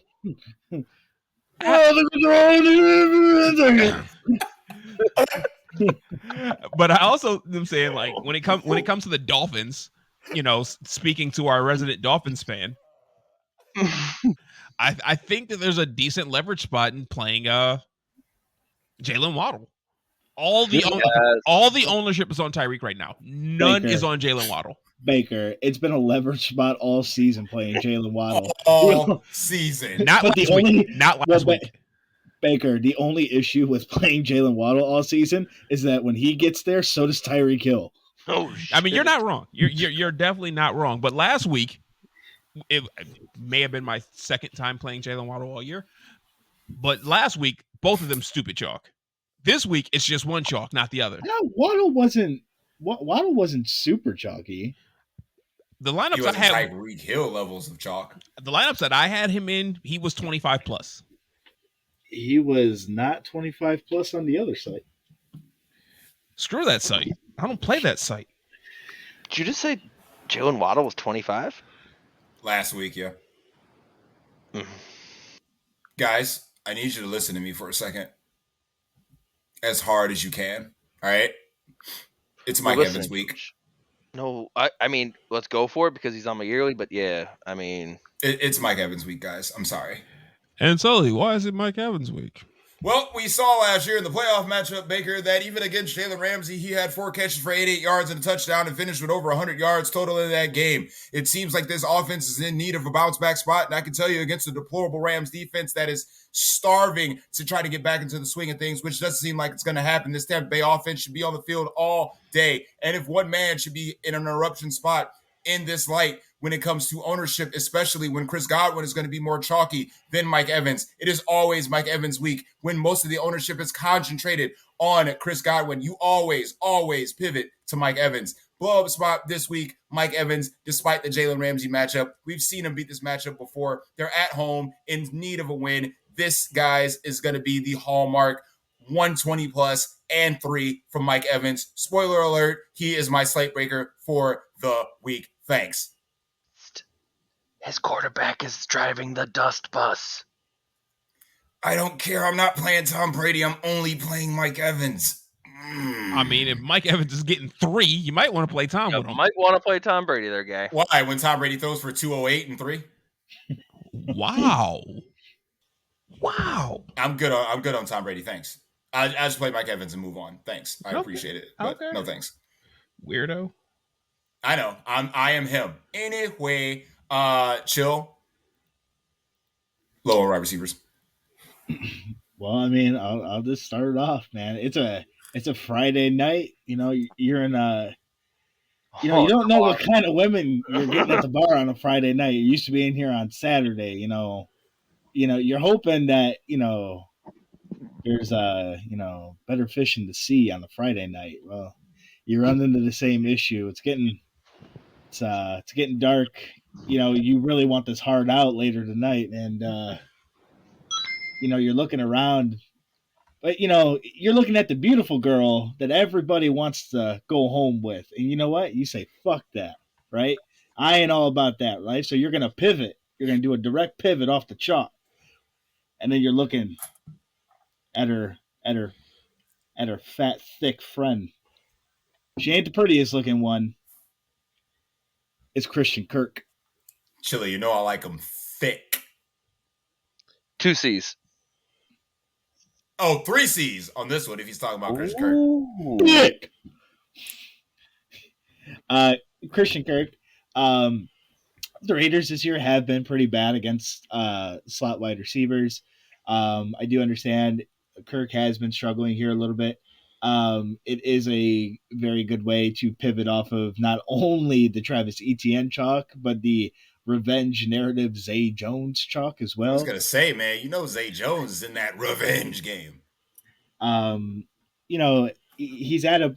But I also am saying, like, when it comes to the Dolphins, speaking to our resident Dolphins fan, I think that there's a decent leverage spot in playing Jalen Waddle. All the ownership is on Tyreek right now. None Baker. is on Jalen Waddle. Baker, it's been a leverage spot all season playing Jalen Waddle. All season. Not last week. Baker, the only issue with playing Jalen Waddle all season is that when he gets there, so does Tyreek Hill. Oh, shit. I mean, you're not wrong. You're definitely not wrong. But last week, it may have been my second time playing Jalen Waddle all year. But last week, both of them stupid chalk. This week, it's just one chalk, not the other. No, Waddle wasn't super chalky. The lineups He was I had Tyreek Hill levels of chalk. The lineups that I had him in, he was 25 plus. He was not 25 plus on the other side. Screw that site. I don't play that site. Did you just say Jalen Waddle was 25? Last week, yeah. Guys, I need you to listen to me for a second. As hard as you can. All right? It's Mike Evans week. No, I mean, let's go for it because he's on my yearly, but yeah, I mean. It's Mike Evans week, guys. I'm sorry. And Sully, why is it Mike Evans week? Well, we saw last year in the playoff matchup, Baker, that even against Jalen Ramsey, he had 4 catches for 88 yards and a touchdown and finished with over 100 yards total in that game. It seems like this offense is in need of a bounce-back spot, and I can tell you against a deplorable Rams defense that is starving to try to get back into the swing of things, which doesn't seem like it's going to happen. This Tampa Bay offense should be on the field all day, and if one man should be in an eruption spot in this light when it comes to ownership, especially when Chris Godwin is going to be more chalky than Mike Evans. It is always Mike Evans week when most of the ownership is concentrated on Chris Godwin. You always pivot to Mike Evans. Blow up spot this week, Mike Evans, despite the Jalen Ramsey matchup. We've seen him beat this matchup before. They're at home in need of a win. This, guys, is going to be the hallmark 120 plus and 3 from Mike Evans. Spoiler alert, he is my slate breaker for the week. Thanks. His quarterback is driving the dust bus. I don't care. I'm not playing Tom Brady. I'm only playing Mike Evans. I mean, if Mike Evans is getting 3, you might want to play Tom with him. You might want to play Tom Brady there, guy. Why? When Tom Brady throws for 208 and 3? Wow. I'm good on Tom Brady. Thanks. I just play Mike Evans and move on. Thanks. I appreciate it. But no thanks. Weirdo. I know. I am him. Anyway, chill. Lower wide receivers. Well, I mean, I'll just start it off, man. It's a Friday night. You know, you're in you don't know what kind of women you're getting at the bar on a Friday night. You're used to being here on Saturday. You're hoping that there's better fish in the sea on the Friday night. Well, you run into the same issue. It's getting dark. You really want this hard out later tonight, and you're looking around, but you're looking at the beautiful girl that everybody wants to go home with, and you know what? You say fuck that, right? I ain't all about that, right? So you're gonna pivot. You're gonna do a direct pivot off the chalk, and then you're looking at her fat, thick friend. She ain't the prettiest looking one. It's Christian Kirk. Chili, I like them thick. 2 C's. Oh, 3 C's on this one if he's talking about Christian Kirk. Thick. Christian Kirk. The Raiders this year have been pretty bad against slot wide receivers. I do understand Kirk has been struggling here a little bit. It is a very good way to pivot off of not only the Travis Etienne chalk, but the revenge narrative Zay Jones chalk as well. I was going to say, man, Zay Jones is in that revenge game. He's at a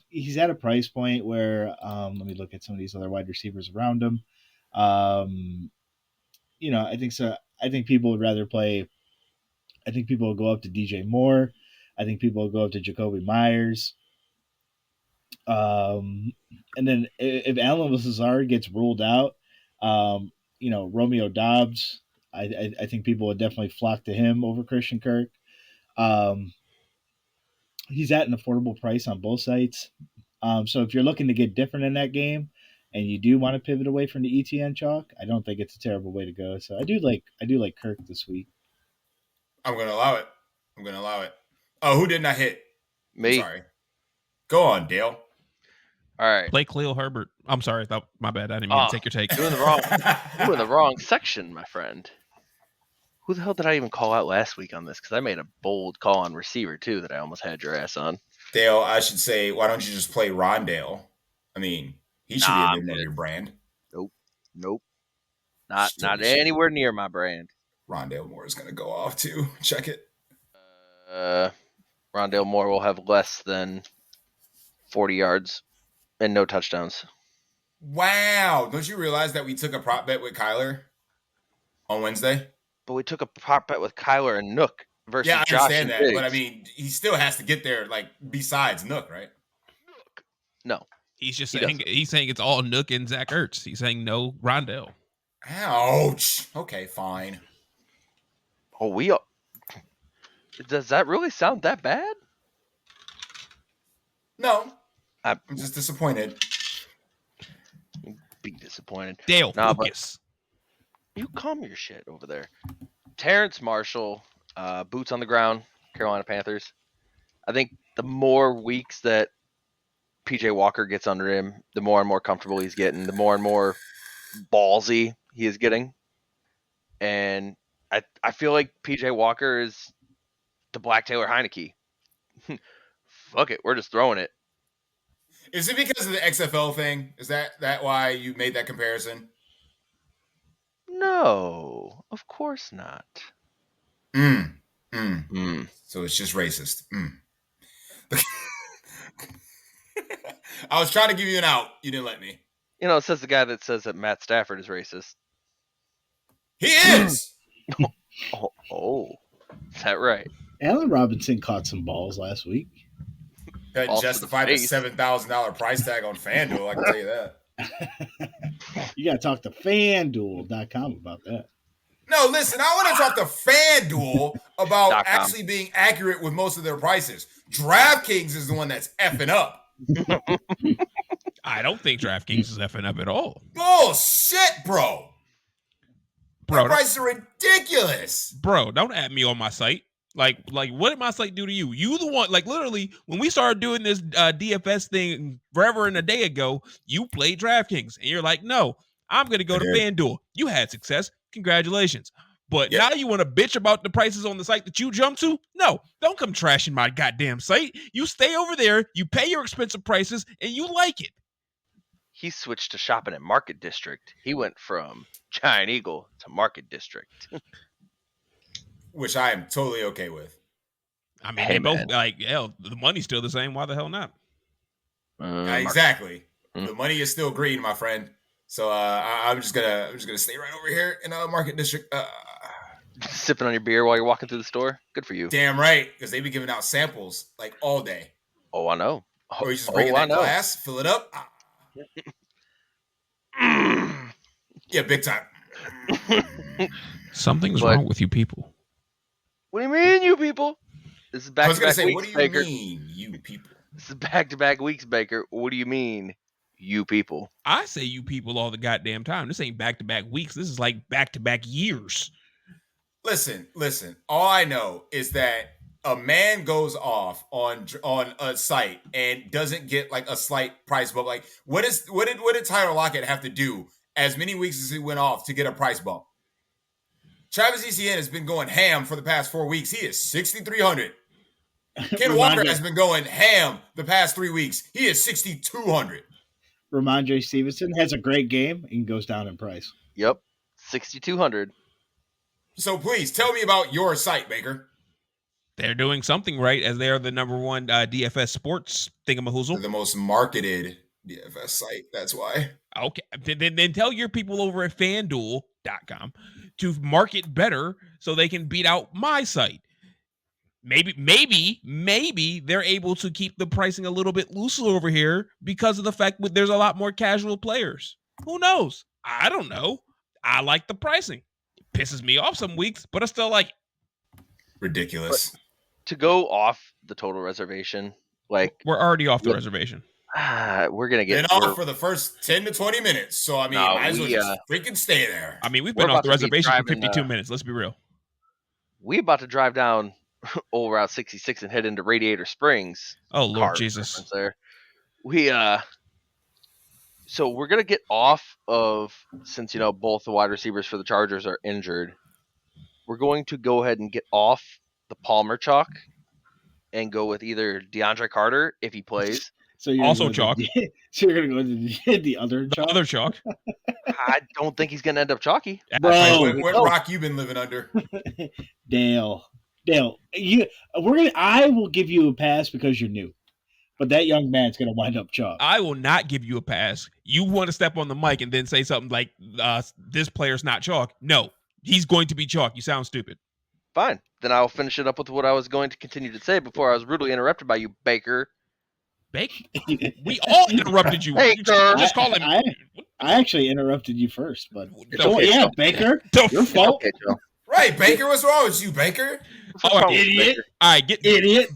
price point where let me look at some of these other wide receivers around him. I think so. I think people would rather play. I think people will go up to DJ Moore. I think people will go up to Jacoby Myers. And then if Alan Lazard gets ruled out, Romeo Doubs, I think people would definitely flock to him over Christian Kirk. He's at an affordable price on both sites. So if you're looking to get different in that game and you do want to pivot away from the ETN chalk, I don't think it's a terrible way to go. So I do like Kirk this week. I'm going to allow it. Oh, who didn't I hit? Me. I'm sorry. Go on, Dale. All right. Play Khalil Herbert. I'm sorry. My bad. I didn't mean to take your take. You're in the wrong section, my friend. Who the hell did I even call out last week on this? Because I made a bold call on receiver, too, that I almost had your ass on. Dale, I should say, why don't you just play Rondale? I mean, he should be a bit of your brand. Nope. Not anywhere near my brand. Rondale Moore is going to go off, too. Check it. Rondale Moore will have less than 40 yards and no touchdowns. Wow. Don't you realize that we took a prop bet with Kyler on Wednesday? But we took a prop bet with Kyler and Nook versus Josh. Yeah, I understand that. Diggs. But, I mean, he still has to get there, besides Nook, right? No. He's just saying it's all Nook and Zach Ertz. He's saying no Rondale. Ouch. Okay, fine. Oh, does that really sound that bad? No. I'm just disappointed. Be disappointed. Dale, focus. You calm your shit over there. Terrence Marshall, boots on the ground, Carolina Panthers. I think the more weeks that PJ Walker gets under him, the more and more comfortable he's getting, the more and more ballsy he is getting. And I feel like PJ Walker is the Black Taylor Heineke. Fuck it, we're just throwing it. Is it because of the XFL thing? Is that why you made that comparison? No, of course not. So it's just racist. I was trying to give you an out. You didn't let me. It says the guy that says that Matt Stafford is racist. He is! Oh, is that right? Allen Robinson caught some balls last week. That justified the $7,000 price tag on Fanduel, I can tell you that. You got to talk to FanDuel.com about that. No, listen, I want to talk to FanDuel about actually being accurate with most of their prices. Draftkings is the one that's effing up. I don't think DraftKings is effing up at all. Bullshit, bro. The prices are ridiculous. Bro, don't add me on my site. Like, what did my site do to you? You the one, literally, when we started doing this DFS thing forever and a day ago, you played DraftKings. And you're like, no, I'm going to go to FanDuel. You had success. Congratulations. But now you want to bitch about the prices on the site that you jump to? No, don't come trashing my goddamn site. You stay over there, you pay your expensive prices, and you like it. He switched to shopping at Market District. He went from Giant Eagle to Market District. Which I am totally okay with. I mean, they both, like, hell, the money's still the same. Why the hell not? Exactly. The money is still green, my friend. So I'm just gonna stay right over here in Market District. Sipping on your beer while you're walking through the store. Good for you. Damn right, because they be giving out samples like all day. Oh, I know. Or you just bring in that glass, fill it up. Yeah, big time. Something's wrong with you people. What do you mean, you people? This is back. I was gonna say, weeks, what do you Baker. Mean, you people? This is back-to-back weeks, Baker. What do you mean, you people? I say you people all the goddamn time. This ain't back-to-back weeks. This is like back-to-back years. Listen. All I know is that a man goes off on a site and doesn't get like a slight price bump. Like, what did Tyler Lockett have to do as many weeks as he went off to get a price bump? Travis Etienne has been going ham for the past 4 weeks. He is 6,300. Ken Walker has been going ham the past 3 weeks. He is 6,200. Ramondre Stevenson has a great game and goes down in price. Yep, 6,200. So please tell me about your site, Baker. They're doing something right, as they are the number one DFS sports thingamahoozle. They're the most marketed DFS site. That's why. Okay, then tell your people over at Fanduel.com to market better so they can beat out my site. Maybe they're able to keep the pricing a little bit looser over here because of the fact that there's a lot more casual players. Who knows? I don't know. I like the pricing. It pisses me off some weeks, but I still like it. Ridiculous. But to go off the total reservation, like we're already off the reservation. We're gonna get off for the first 10 to 20 minutes. So I mean, might as well just freaking stay there. I mean, we've been off the reservation for 52 minutes. Let's be real. We're about to drive down Old Route 66 and head into Radiator Springs. Oh Lord Jesus! There, so we're gonna get off of, since both the wide receivers for the Chargers are injured. We're going to go ahead and get off the Palmer chalk and go with either DeAndre Carter if he plays. So you're also chalk. So you're gonna go to the other chalk. The other chalk. I don't think he's gonna end up chalky. Bro, what rock you been living under? Dale, I will give you a pass because you're new, but that young man's gonna wind up chalk. I will not give you a pass. You want to step on the mic and then say something like, "This player's not chalk." No, he's going to be chalk. You sound stupid. Fine, then I'll finish it up with what I was going to continue to say before I was rudely interrupted by you, Baker. Baker? We all interrupted you. Baker. Just call him. I actually interrupted you first, but Baker, your fault. Okay, Joe. Right, Baker. What's wrong with you, Baker? Oh, idiot! All right, get idiot.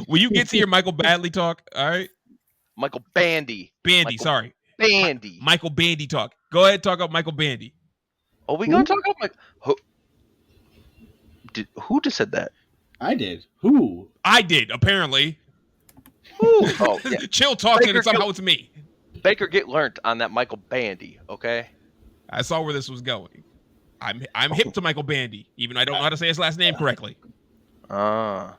Will you get to your Michael Badley talk? All right, Michael Bandy. Sorry, Bandy. Michael Bandy talk. Go ahead, talk about Michael Bandy. Oh, we gonna talk about who just said that? I did. Who? I did. Apparently. Oh, yeah. Chill talking, and somehow it's me. Baker, get learnt on that Michael Bandy, okay? I saw where this was going. I'm hip to Michael Bandy, even though I don't know how to say his last name correctly. Michael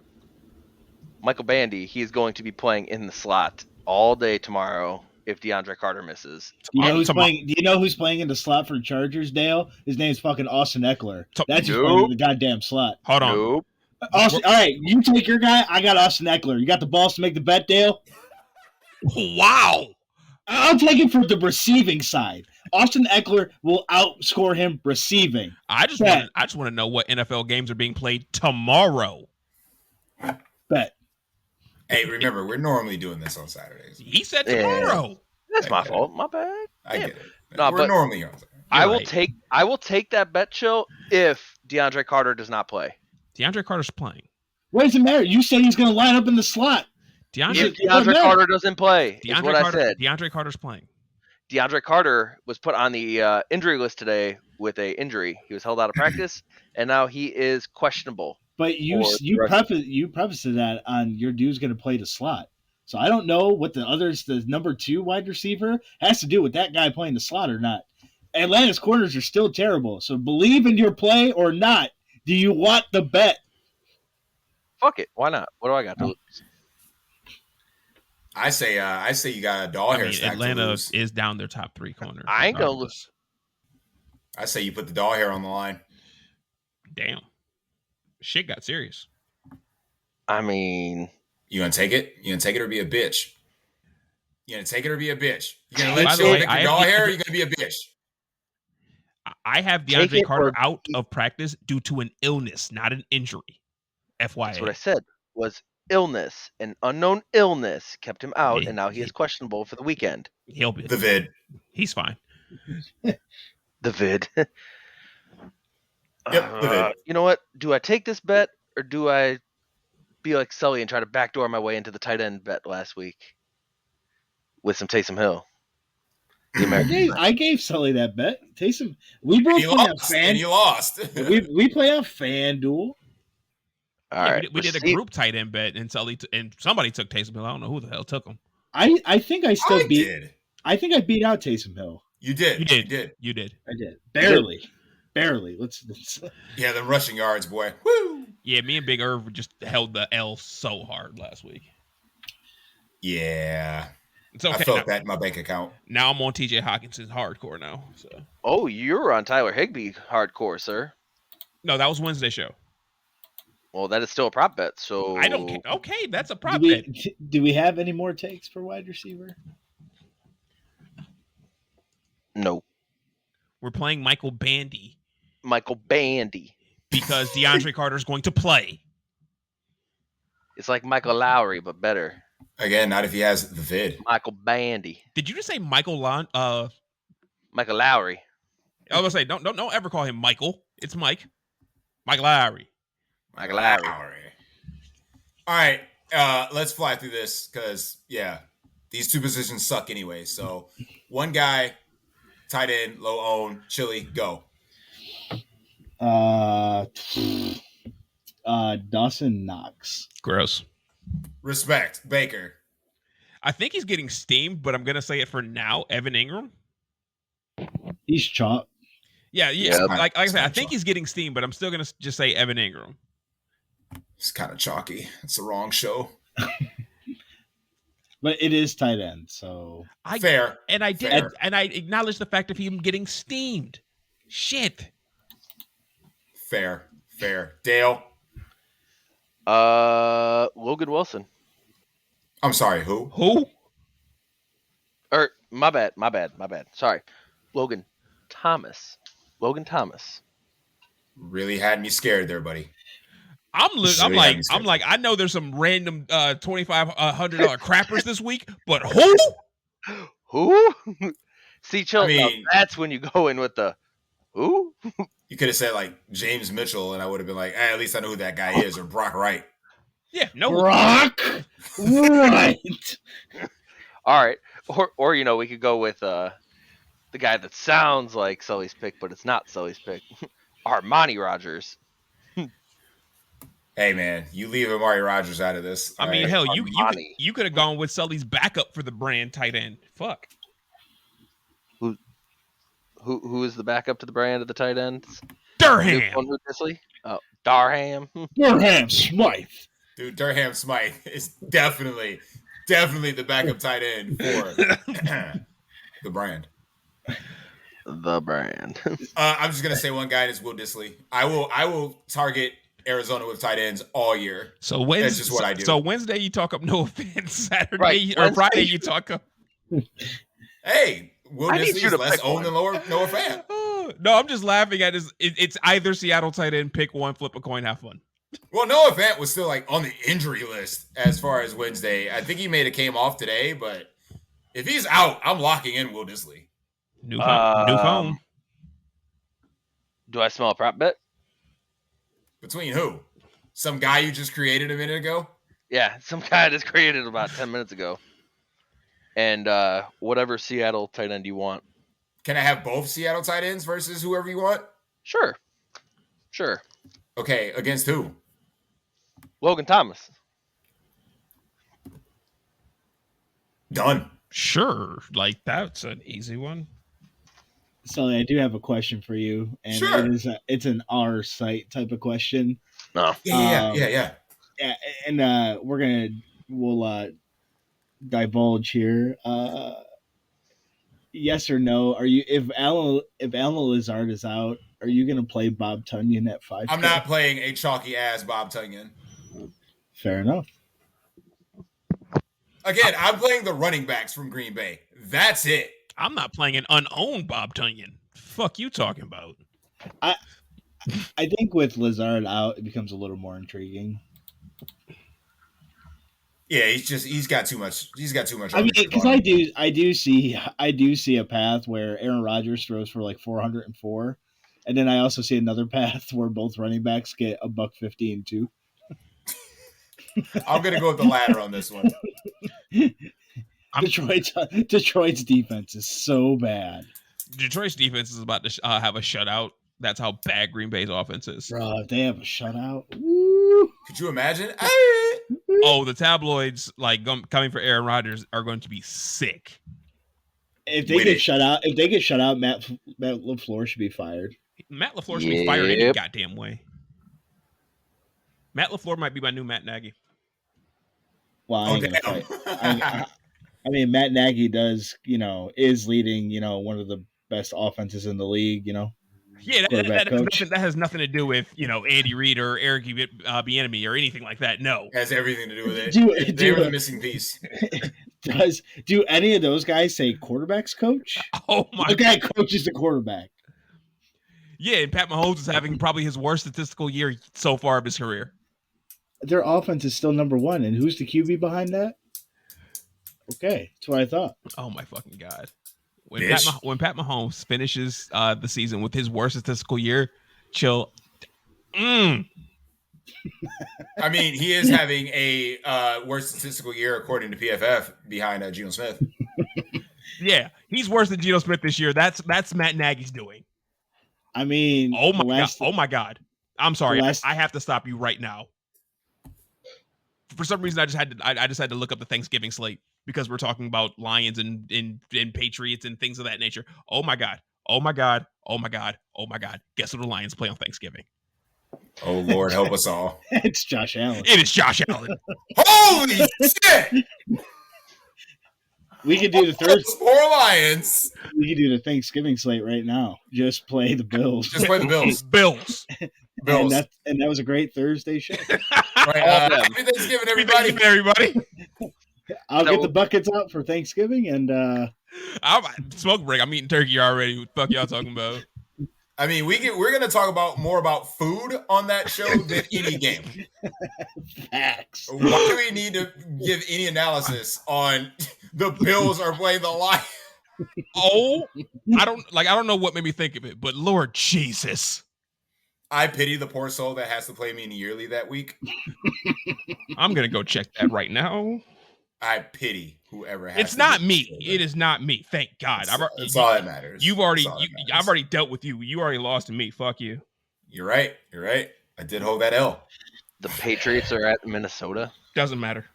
Bandy, he is going to be playing in the slot all day tomorrow if DeAndre Carter misses. Do you know who's playing in the slot for the Chargers, Dale? His name's fucking Austin Eckler. That's just playing in the goddamn slot. Hold on. Nope. Austin, all right, you take your guy. I got Austin Eckler. You got the balls to make the bet, Dale? Wow. I'll take it for the receiving side. Austin Eckler will outscore him receiving. I just want to know what NFL games are being played tomorrow. Bet. Hey, remember, we're normally doing this on Saturdays. He said tomorrow. Yeah. That's my fault. My bad. I get it. No, we're normally on Saturday. I will take that bet, Chill, if DeAndre Carter does not play. DeAndre Carter's playing. What does it matter? You said he's going to line up in the slot. If DeAndre Carter doesn't play, is what I said. DeAndre Carter's playing. DeAndre Carter was put on the injury list today with an injury. He was held out of practice, and now he is questionable. But you prefaced that on your dude's going to play the slot. So I don't know what the number 2 wide receiver has to do with that guy playing the slot or not. Atlanta's corners are still terrible. So believe in your play or not. Do you want the bet? Fuck it. Why not? What do I got to lose? I say you got a doll hair stack to Atlanta lose. is down their top 3 corners. I ain't gonna regardless. I say you put the doll hair on the line. Damn. Shit got serious. I mean, You gonna take it? You gonna take it or be a bitch? You gonna take it or be a bitch? You gonna By let the Chill way, pick I your have doll the- hair or you gonna be a bitch? I have Take DeAndre it Carter or- out of practice due to an illness, not an injury. FYI. that's what I said. Was illness, an unknown illness, kept him out, Yeah, and now he is questionable for the weekend. He'll be. The vid. He's fine. The vid. Yep, the vid. You know what? Do I take this bet or do I be like Sully and try to backdoor my way into the tight end bet last week with some Taysom Hill? The American. I gave Sully that bet. Taysom. We both He play on lost, and you lost. we play on FanDuel. All Yeah, right, we did a group tight end bet, and somebody took Taysom Hill. I don't know who the hell took him. I think I still I beat. did. I think I beat out Taysom Hill. You did. You did. You did. You did. I did barely. Let's Yeah, the rushing yards, boy. Woo. Yeah, me and Big Irv just held the L so hard last week. Yeah. It's okay. I felt that in my bank account. Now I'm on TJ Hawkinson's hardcore now. So Oh, you're on Tyler Higbee hardcore, sir. no, that was Wednesday show. Well, that is still a prop bet, so I don't care. Okay, that's a prop do bet. we have any more takes for wide receiver? No. We're playing Michael Bandy Michael Bandy. because DeAndre Carter is going to play. It's like Michael Lowry, but better. Again, not if he has the vid. Michael Bandy. Did you just say Michael Michael Lowry. I was gonna say don't ever call him Michael. It's Mike. Mike Lowry. Michael Lowry. All right. Let's fly through this because, yeah, these two positions suck anyway. So one guy, tight end, low own, Chili, go. Dawson Knox. Gross. Respect, Baker. I think he's getting steamed, but I'm gonna say it for now. Evan Ingram. He's chop. Yeah. Yeah. Like I said, I think he's getting steamed, but I'm still gonna just say Evan Ingram. It's kind of chalky. It's the wrong show. But it is tight end, so Fair. And I did, Fair. and I acknowledge the fact of him getting steamed. Shit. Fair. Dale. Logan Wilson. I'm sorry, who? Who? Or my bad. Sorry. Logan Thomas. Really had me scared there, buddy. I'm Really like, having I'm like, I know there's some random $2,500 crappers this week, but who? Who? See, chill. I mean- That's when you go in with the who? You could have said like James Mitchell, and I would have been like, at least I know who that guy is, or Brock Wright. Yeah, no. Brock Wright. All right. Or we could go with the guy that sounds like Sully's pick, but it's not Sully's pick. Armani Rogers. Hey man, you leave Amari Rogers out of this. I mean, all hell, Armani. you could have gone with Sully's backup for the brand tight end. Fuck. Who is the backup to the brand of the tight ends? Durham. Oh, Darham. Durham Smythe. Dude, Durham Smythe is definitely the backup tight end for the brand. The brand. I'm just gonna say one guy, and it's Will Dissly. I will target Arizona with tight ends all year. So Wednesday, That's just what I do. So Wednesday you talk up no offense. Saturday Right, or Wednesday Friday you- you talk up. Hey, Will I need Dissly you is to less pick owned one. than Noah Fant. No, I'm just laughing at this. It's either Seattle tight end, pick one, flip a coin, have fun. Well, Noah Fant was still like on the injury list as far as Wednesday. I think he came off today, but if he's out, I'm locking in Will Dissly. New phone. Do I smell a prop bet? Between who? Some guy you just created a minute ago? Yeah, some guy just created about 10 minutes ago. And whatever Seattle tight end you want. Can I have both Seattle tight ends versus whoever you want? Sure. Okay, against who? Logan Thomas. Done. Sure, like that's an easy one. Sully, I do have a question for you, and Sure. it's an R site type of question. No. Yeah. Yeah, and we'll divulge here. Yes or no? Are you if Alan Lazard is out? Are you going to play Bob Tunyon at 5K? I'm not playing a chalky ass Bob Tunyon. Fair enough. Again, I'm playing the running backs from Green Bay. That's it. I'm not playing an unowned Bob Tunyon. Fuck you talking about? I think with Lazard out, it becomes a little more intriguing. Yeah, he's got too much. He's got too much. I mean, because I do see a path where Aaron Rodgers throws for like 404, and then I also see another path where both running backs get $1.15 too. I'm gonna go with the latter on this one. Detroit's defense is so bad. Detroit's defense is about to have a shutout. That's how bad Green Bay's offense is. Bro, if they have a shutout, woo. Could you imagine? Oh, the tabloids coming for Aaron Rodgers are going to be sick. If they get shut out, Matt LaFleur should be fired. Matt LaFleur should be fired any goddamn way. Matt LaFleur might be my new Matt Nagy. Well, I mean, Matt Nagy is leading, one of the best offenses in the league, Yeah, that has nothing to do with, Andy Reid or Eric Bieniemy or anything like that. No. It has everything to do with it. They were the missing piece. Do any of those guys say quarterbacks coach? Oh, my God. The guy coaches the quarterback. Yeah, and Pat Mahomes is having probably his worst statistical year so far of his career. Their offense is still number one, and who's the QB behind that? Okay, that's what I thought. Oh, my fucking God. When Pat Mahomes finishes the season with his worst statistical year, chill. I mean, he is having a worst statistical year according to PFF behind Geno Smith. Yeah, he's worse than Geno Smith this year. That's Matt Nagy's doing. I mean, oh my God. I'm sorry. I have to stop you right now. For some reason, I just had to look up the Thanksgiving slate because we're talking about Lions and Patriots and things of that nature. Oh my God. Guess what the Lions play on Thanksgiving? Oh Lord, help us all. It's Josh Allen. It is Josh Allen. Holy shit! We could do the Thursday. Poor Lions. We could do the Thanksgiving slate right now. Just play the Bills. Just play the Bills. Bills. And that was a great Thursday show. Right, happy Thanksgiving, everybody. I'll get the buckets out for Thanksgiving and smoke break. I'm eating turkey already. What the fuck y'all talking about? I mean, we're gonna talk about more about food on that show than any game. Facts. Why do we need to give any analysis on the Bills are playing the Lions? Oh, I don't know what made me think of it, but Lord Jesus. I pity the poor soul that has to play me in a yearly that week. I'm gonna go check that right now. I pity whoever has. It's not me. It is not me. Thank God. That's all that matters. I've already dealt with you. You already lost to me. Fuck you. You're right. I did hold that L. The Patriots are at Minnesota. Doesn't matter.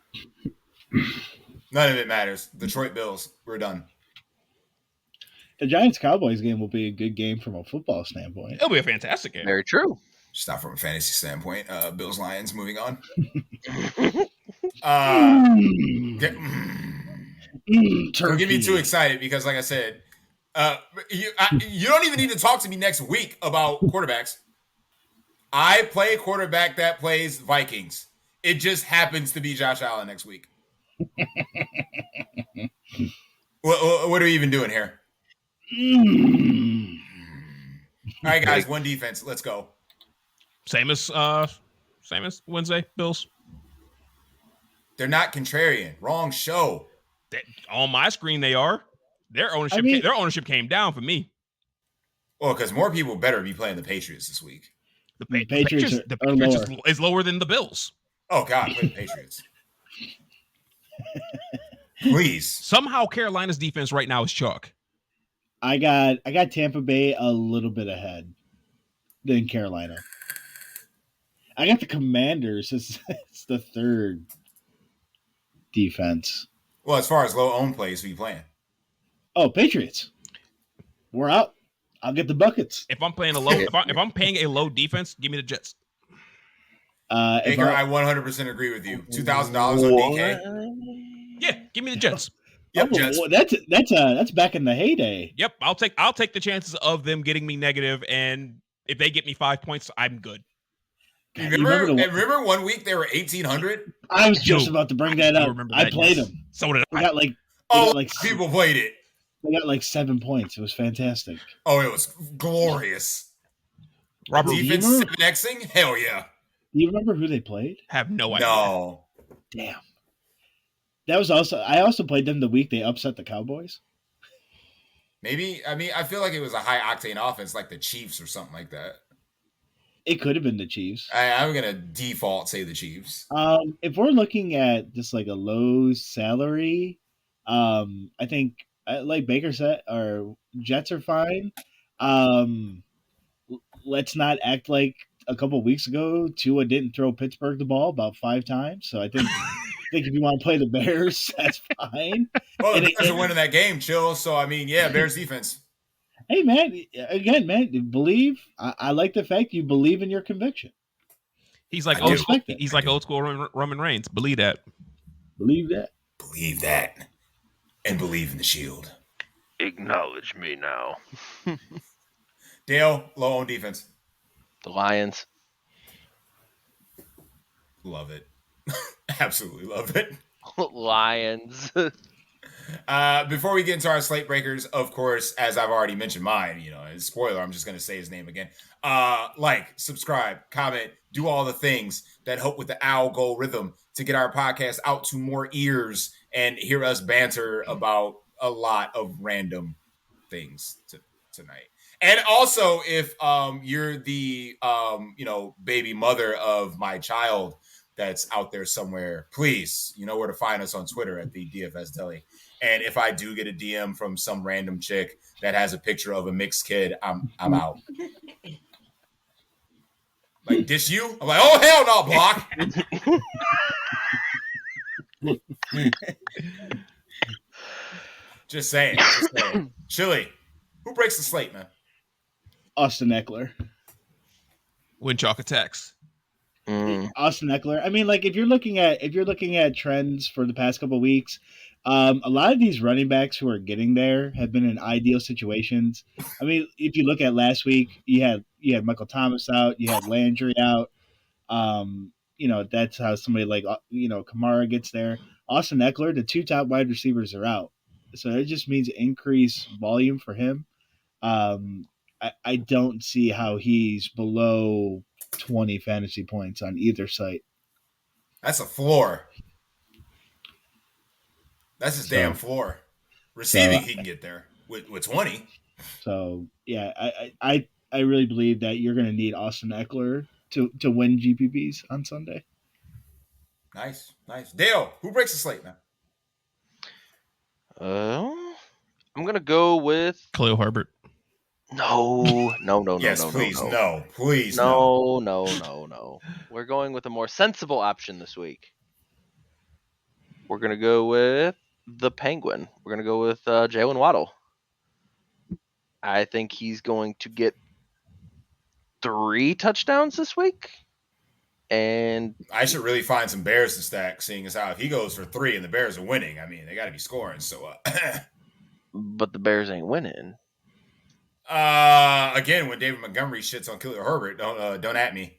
None of it matters. Detroit Bills. We're done. The Giants-Cowboys game will be a good game from a football standpoint. It'll be a fantastic game. Very true. Just not from a fantasy standpoint. Bills Lions. Moving on. Don't get me too excited because, like I said, you don't even need to talk to me next week about quarterbacks. I play a quarterback that plays Vikings. It just happens to be Josh Allen next week. What are we even doing here? All right, guys, one defense. Let's go. Same as Wednesday, Bills. They're not contrarian. Wrong show. On my screen, they are. Their ownership came down for me. Well, because more people better be playing the Patriots this week. The Patriots is lower than the Bills. Oh God, play the Patriots. Please. Somehow Carolina's defense right now is chalk. I got Tampa Bay a little bit ahead than Carolina. I got the Commanders. It's the third defense. Well, as far as low own plays, who you playing? Oh, Patriots. We're out. I'll get the buckets. If I'm playing a low, if I'm paying a low defense, give me the Jets. Baker, I 100% agree with you. $2,000 on DK. Yeah, give me the Jets. Yep, Jets. That's back in the heyday. Yep, I'll take the chances of them getting me negative, and if they get me 5 points, I'm good. Remember 1 week they were 1,800? I was just about to bring that up. I played them. So did I. People played it. They got like 7 points. It was fantastic. Oh, it was glorious. Robert, defense 7xing? Hell yeah. Do you remember who they played? Have no idea. No. Damn. That was I also played them the week they upset the Cowboys. Maybe. I mean, I feel like it was a high octane offense like the Chiefs or something like that. It could have been the Chiefs. I'm going to default say the Chiefs. If we're looking at just like a low salary, I think like Baker said, our Jets are fine. Let's not act like a couple weeks ago Tua didn't throw Pittsburgh the ball about 5 times. So I think if you want to play the Bears, that's fine. Well, the Bears are winning that game, chill. So I mean, yeah, Bears defense. Hey man, again, man, believe. I like the fact you believe in your conviction. He's like old school Roman Reigns. Believe that. Believe that. Believe that. And believe in the shield. Acknowledge me now. Dale, low on defense. The Lions. Love it. Absolutely love it. Lions. Before we get into our slate breakers, of course, as I've already mentioned mine, spoiler, I'm just going to say his name again. Like, subscribe, comment, do all the things that help with the owl goal rhythm to get our podcast out to more ears and hear us banter about a lot of random things tonight. And also, if you're the baby mother of my child that's out there somewhere, please, you know where to find us on Twitter at the DFS Deli. And if I do get a DM from some random chick that has a picture of a mixed kid, I'm out. Like, dish you? I'm like, oh, hell no, block. Just saying. Chili, who breaks the slate, man? Austin Eckler. Win chalk attacks. Austin Eckler. I mean, like if you're looking at trends for the past couple of weeks, a lot of these running backs who are getting there have been in ideal situations. I mean, if you look at last week, you had Michael Thomas out, you had Landry out. That's how somebody like Kamara gets there. Austin Eckler, the 2 top wide receivers are out, so it just means increased volume for him. I don't see how he's below 20 fantasy points on either site. That's a floor. That's his damn floor. Receiving, he can get there with 20. So yeah, I really believe that you're going to need Austin Eckler to win GPPs on Sunday. Nice. Dale, who breaks the slate, man? I'm gonna go with Khalil Herbert. No. Yes, please, no. Please, no. We're going with a more sensible option this week. We're gonna go with the Penguin. We're gonna go with Jalen Waddle. I think he's going to get 3 touchdowns this week. And I should really find some Bears to stack, seeing as how if he goes for 3 and the Bears are winning, I mean, they got to be scoring. So, but the Bears ain't winning. Again, when David Montgomery shits on Khalil Herbert, don't at me.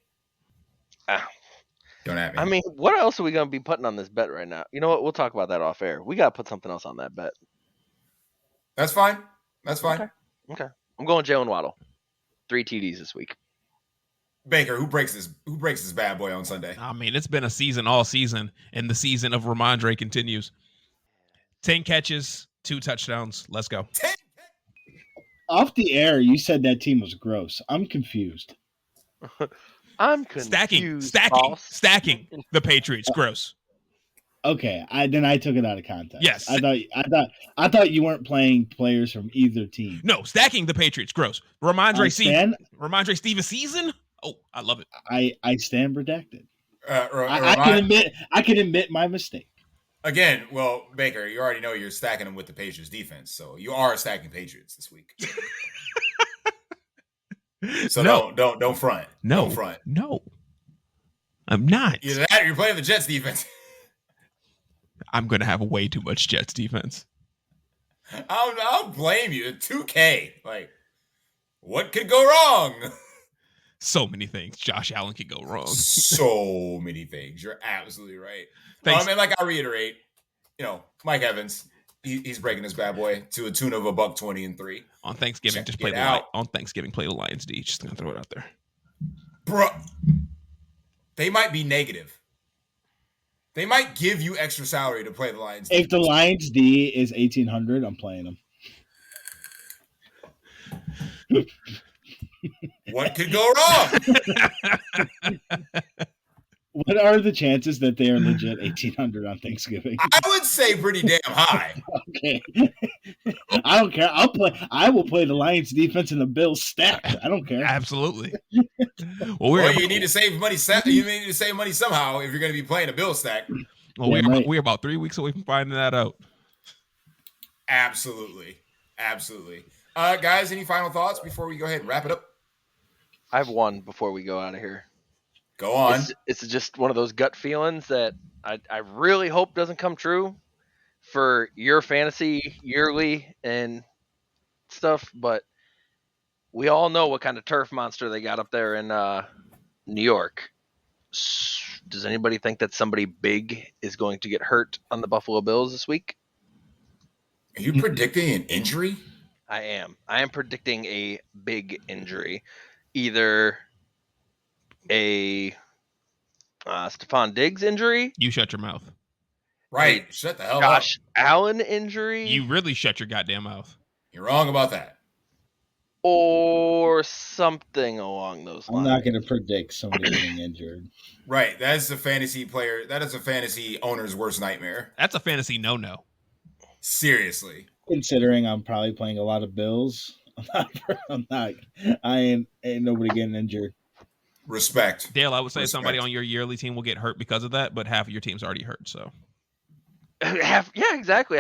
Don't at me. I mean, what else are we going to be putting on this bet right now? You know what? We'll talk about that off air. We got to put something else on that bet. That's fine. Okay. I'm going Jalen Waddle. 3 TDs this week. Baker, who breaks this bad boy on Sunday? I mean, it's been a season all season, and the season of Ramondre continues. 10 catches, 2 touchdowns. Let's go. 10. Off the air, you said that team was gross. I'm confused. I'm confused. Stacking the Patriots. Gross. Okay, then I took it out of context. Yes, I thought you weren't playing players from either team. No, stacking the Patriots. Gross. Ramondre Steve season. Oh, I love it. I stand redacted. I can admit my mistake. Again, well, Baker, you already know you're stacking them with the Patriots defense, so you are stacking Patriots this week. So No. don't front. No. Don't front. No. I'm not. Either that or you're playing the Jets defense. I'm going to have way too much Jets defense. I'll blame you. 2K. Like, what could go wrong? So many things. Josh Allen could go wrong. So many things. You're absolutely right. Thanks. And like I reiterate, Mike Evans, he's breaking this bad boy to a tune of $120 and 3 On Thanksgiving, Check play it the out. On Thanksgiving, play the Lions D. Just gonna throw it out there. Bro, they might be negative. They might give you extra salary to play the Lions. If the Lions D is 1,800, I'm playing them. What could go wrong? What are the chances that they are legit 1,800 on Thanksgiving? I would say pretty damn high. Okay. I don't care. I will play the Lions defense and the Bills stacked. I don't care. Absolutely. Well, you need to save money. You need to save money somehow if you're going to be playing a Bill stack. Well, we're about 3 weeks away from finding that out. Absolutely. Guys, any final thoughts before we go ahead and wrap it up? I have one before we go out of here. Go on. It's just one of those gut feelings that I really hope doesn't come true for your fantasy yearly and stuff, but we all know what kind of turf monster they got up there in New York. Does anybody think that somebody big is going to get hurt on the Buffalo Bills this week? Are you predicting an injury? I am. I am predicting a big injury. Either a Stephon Diggs injury. You shut your mouth. Right. Shut the hell up. Josh Allen injury. You really shut your goddamn mouth. You're wrong about that. Or something along those I'm lines. not going to predict somebody getting injured. Right. That is a fantasy player. That is a fantasy owner's worst nightmare. That's a fantasy no-no. Seriously. Considering I'm probably playing a lot of Bills, I ain't nobody getting injured. Respect. Dale, I would say Respect. somebody on your yearly team will get hurt because of that, but half of your team's already hurt. So, Yeah, exactly.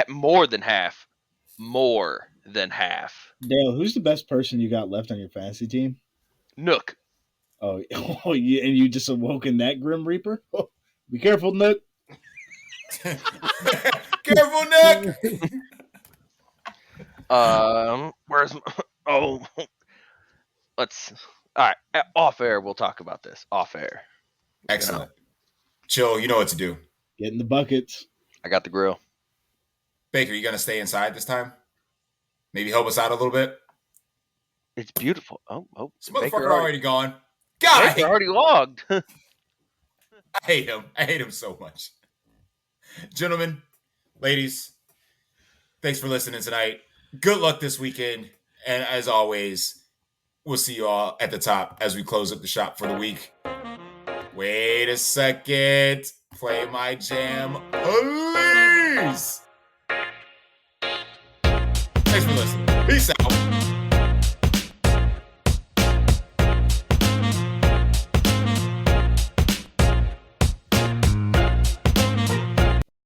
More than half. More than half. Dale, who's the best person you got left on your fantasy team? Nook. Oh, and you just awoken that Grim Reaper? Oh, be careful, Nook. Careful, Nick. Where's let's all right. Off air, we'll talk about this. Off air. Excellent. Chill. You know what to do. Get in the buckets. I got the grill. Baker, you gonna stay inside this time? Maybe help us out a little bit. It's beautiful. Oh, This motherfucker Baker already gone. God, Baker already logged. I hate him. I hate him so much. Gentlemen, ladies, thanks for listening tonight. Good luck this weekend. And as always, we'll see you all at the top as we close up the shop for the week. Wait a second. Play my jam, please. Thanks for listening. Peace out.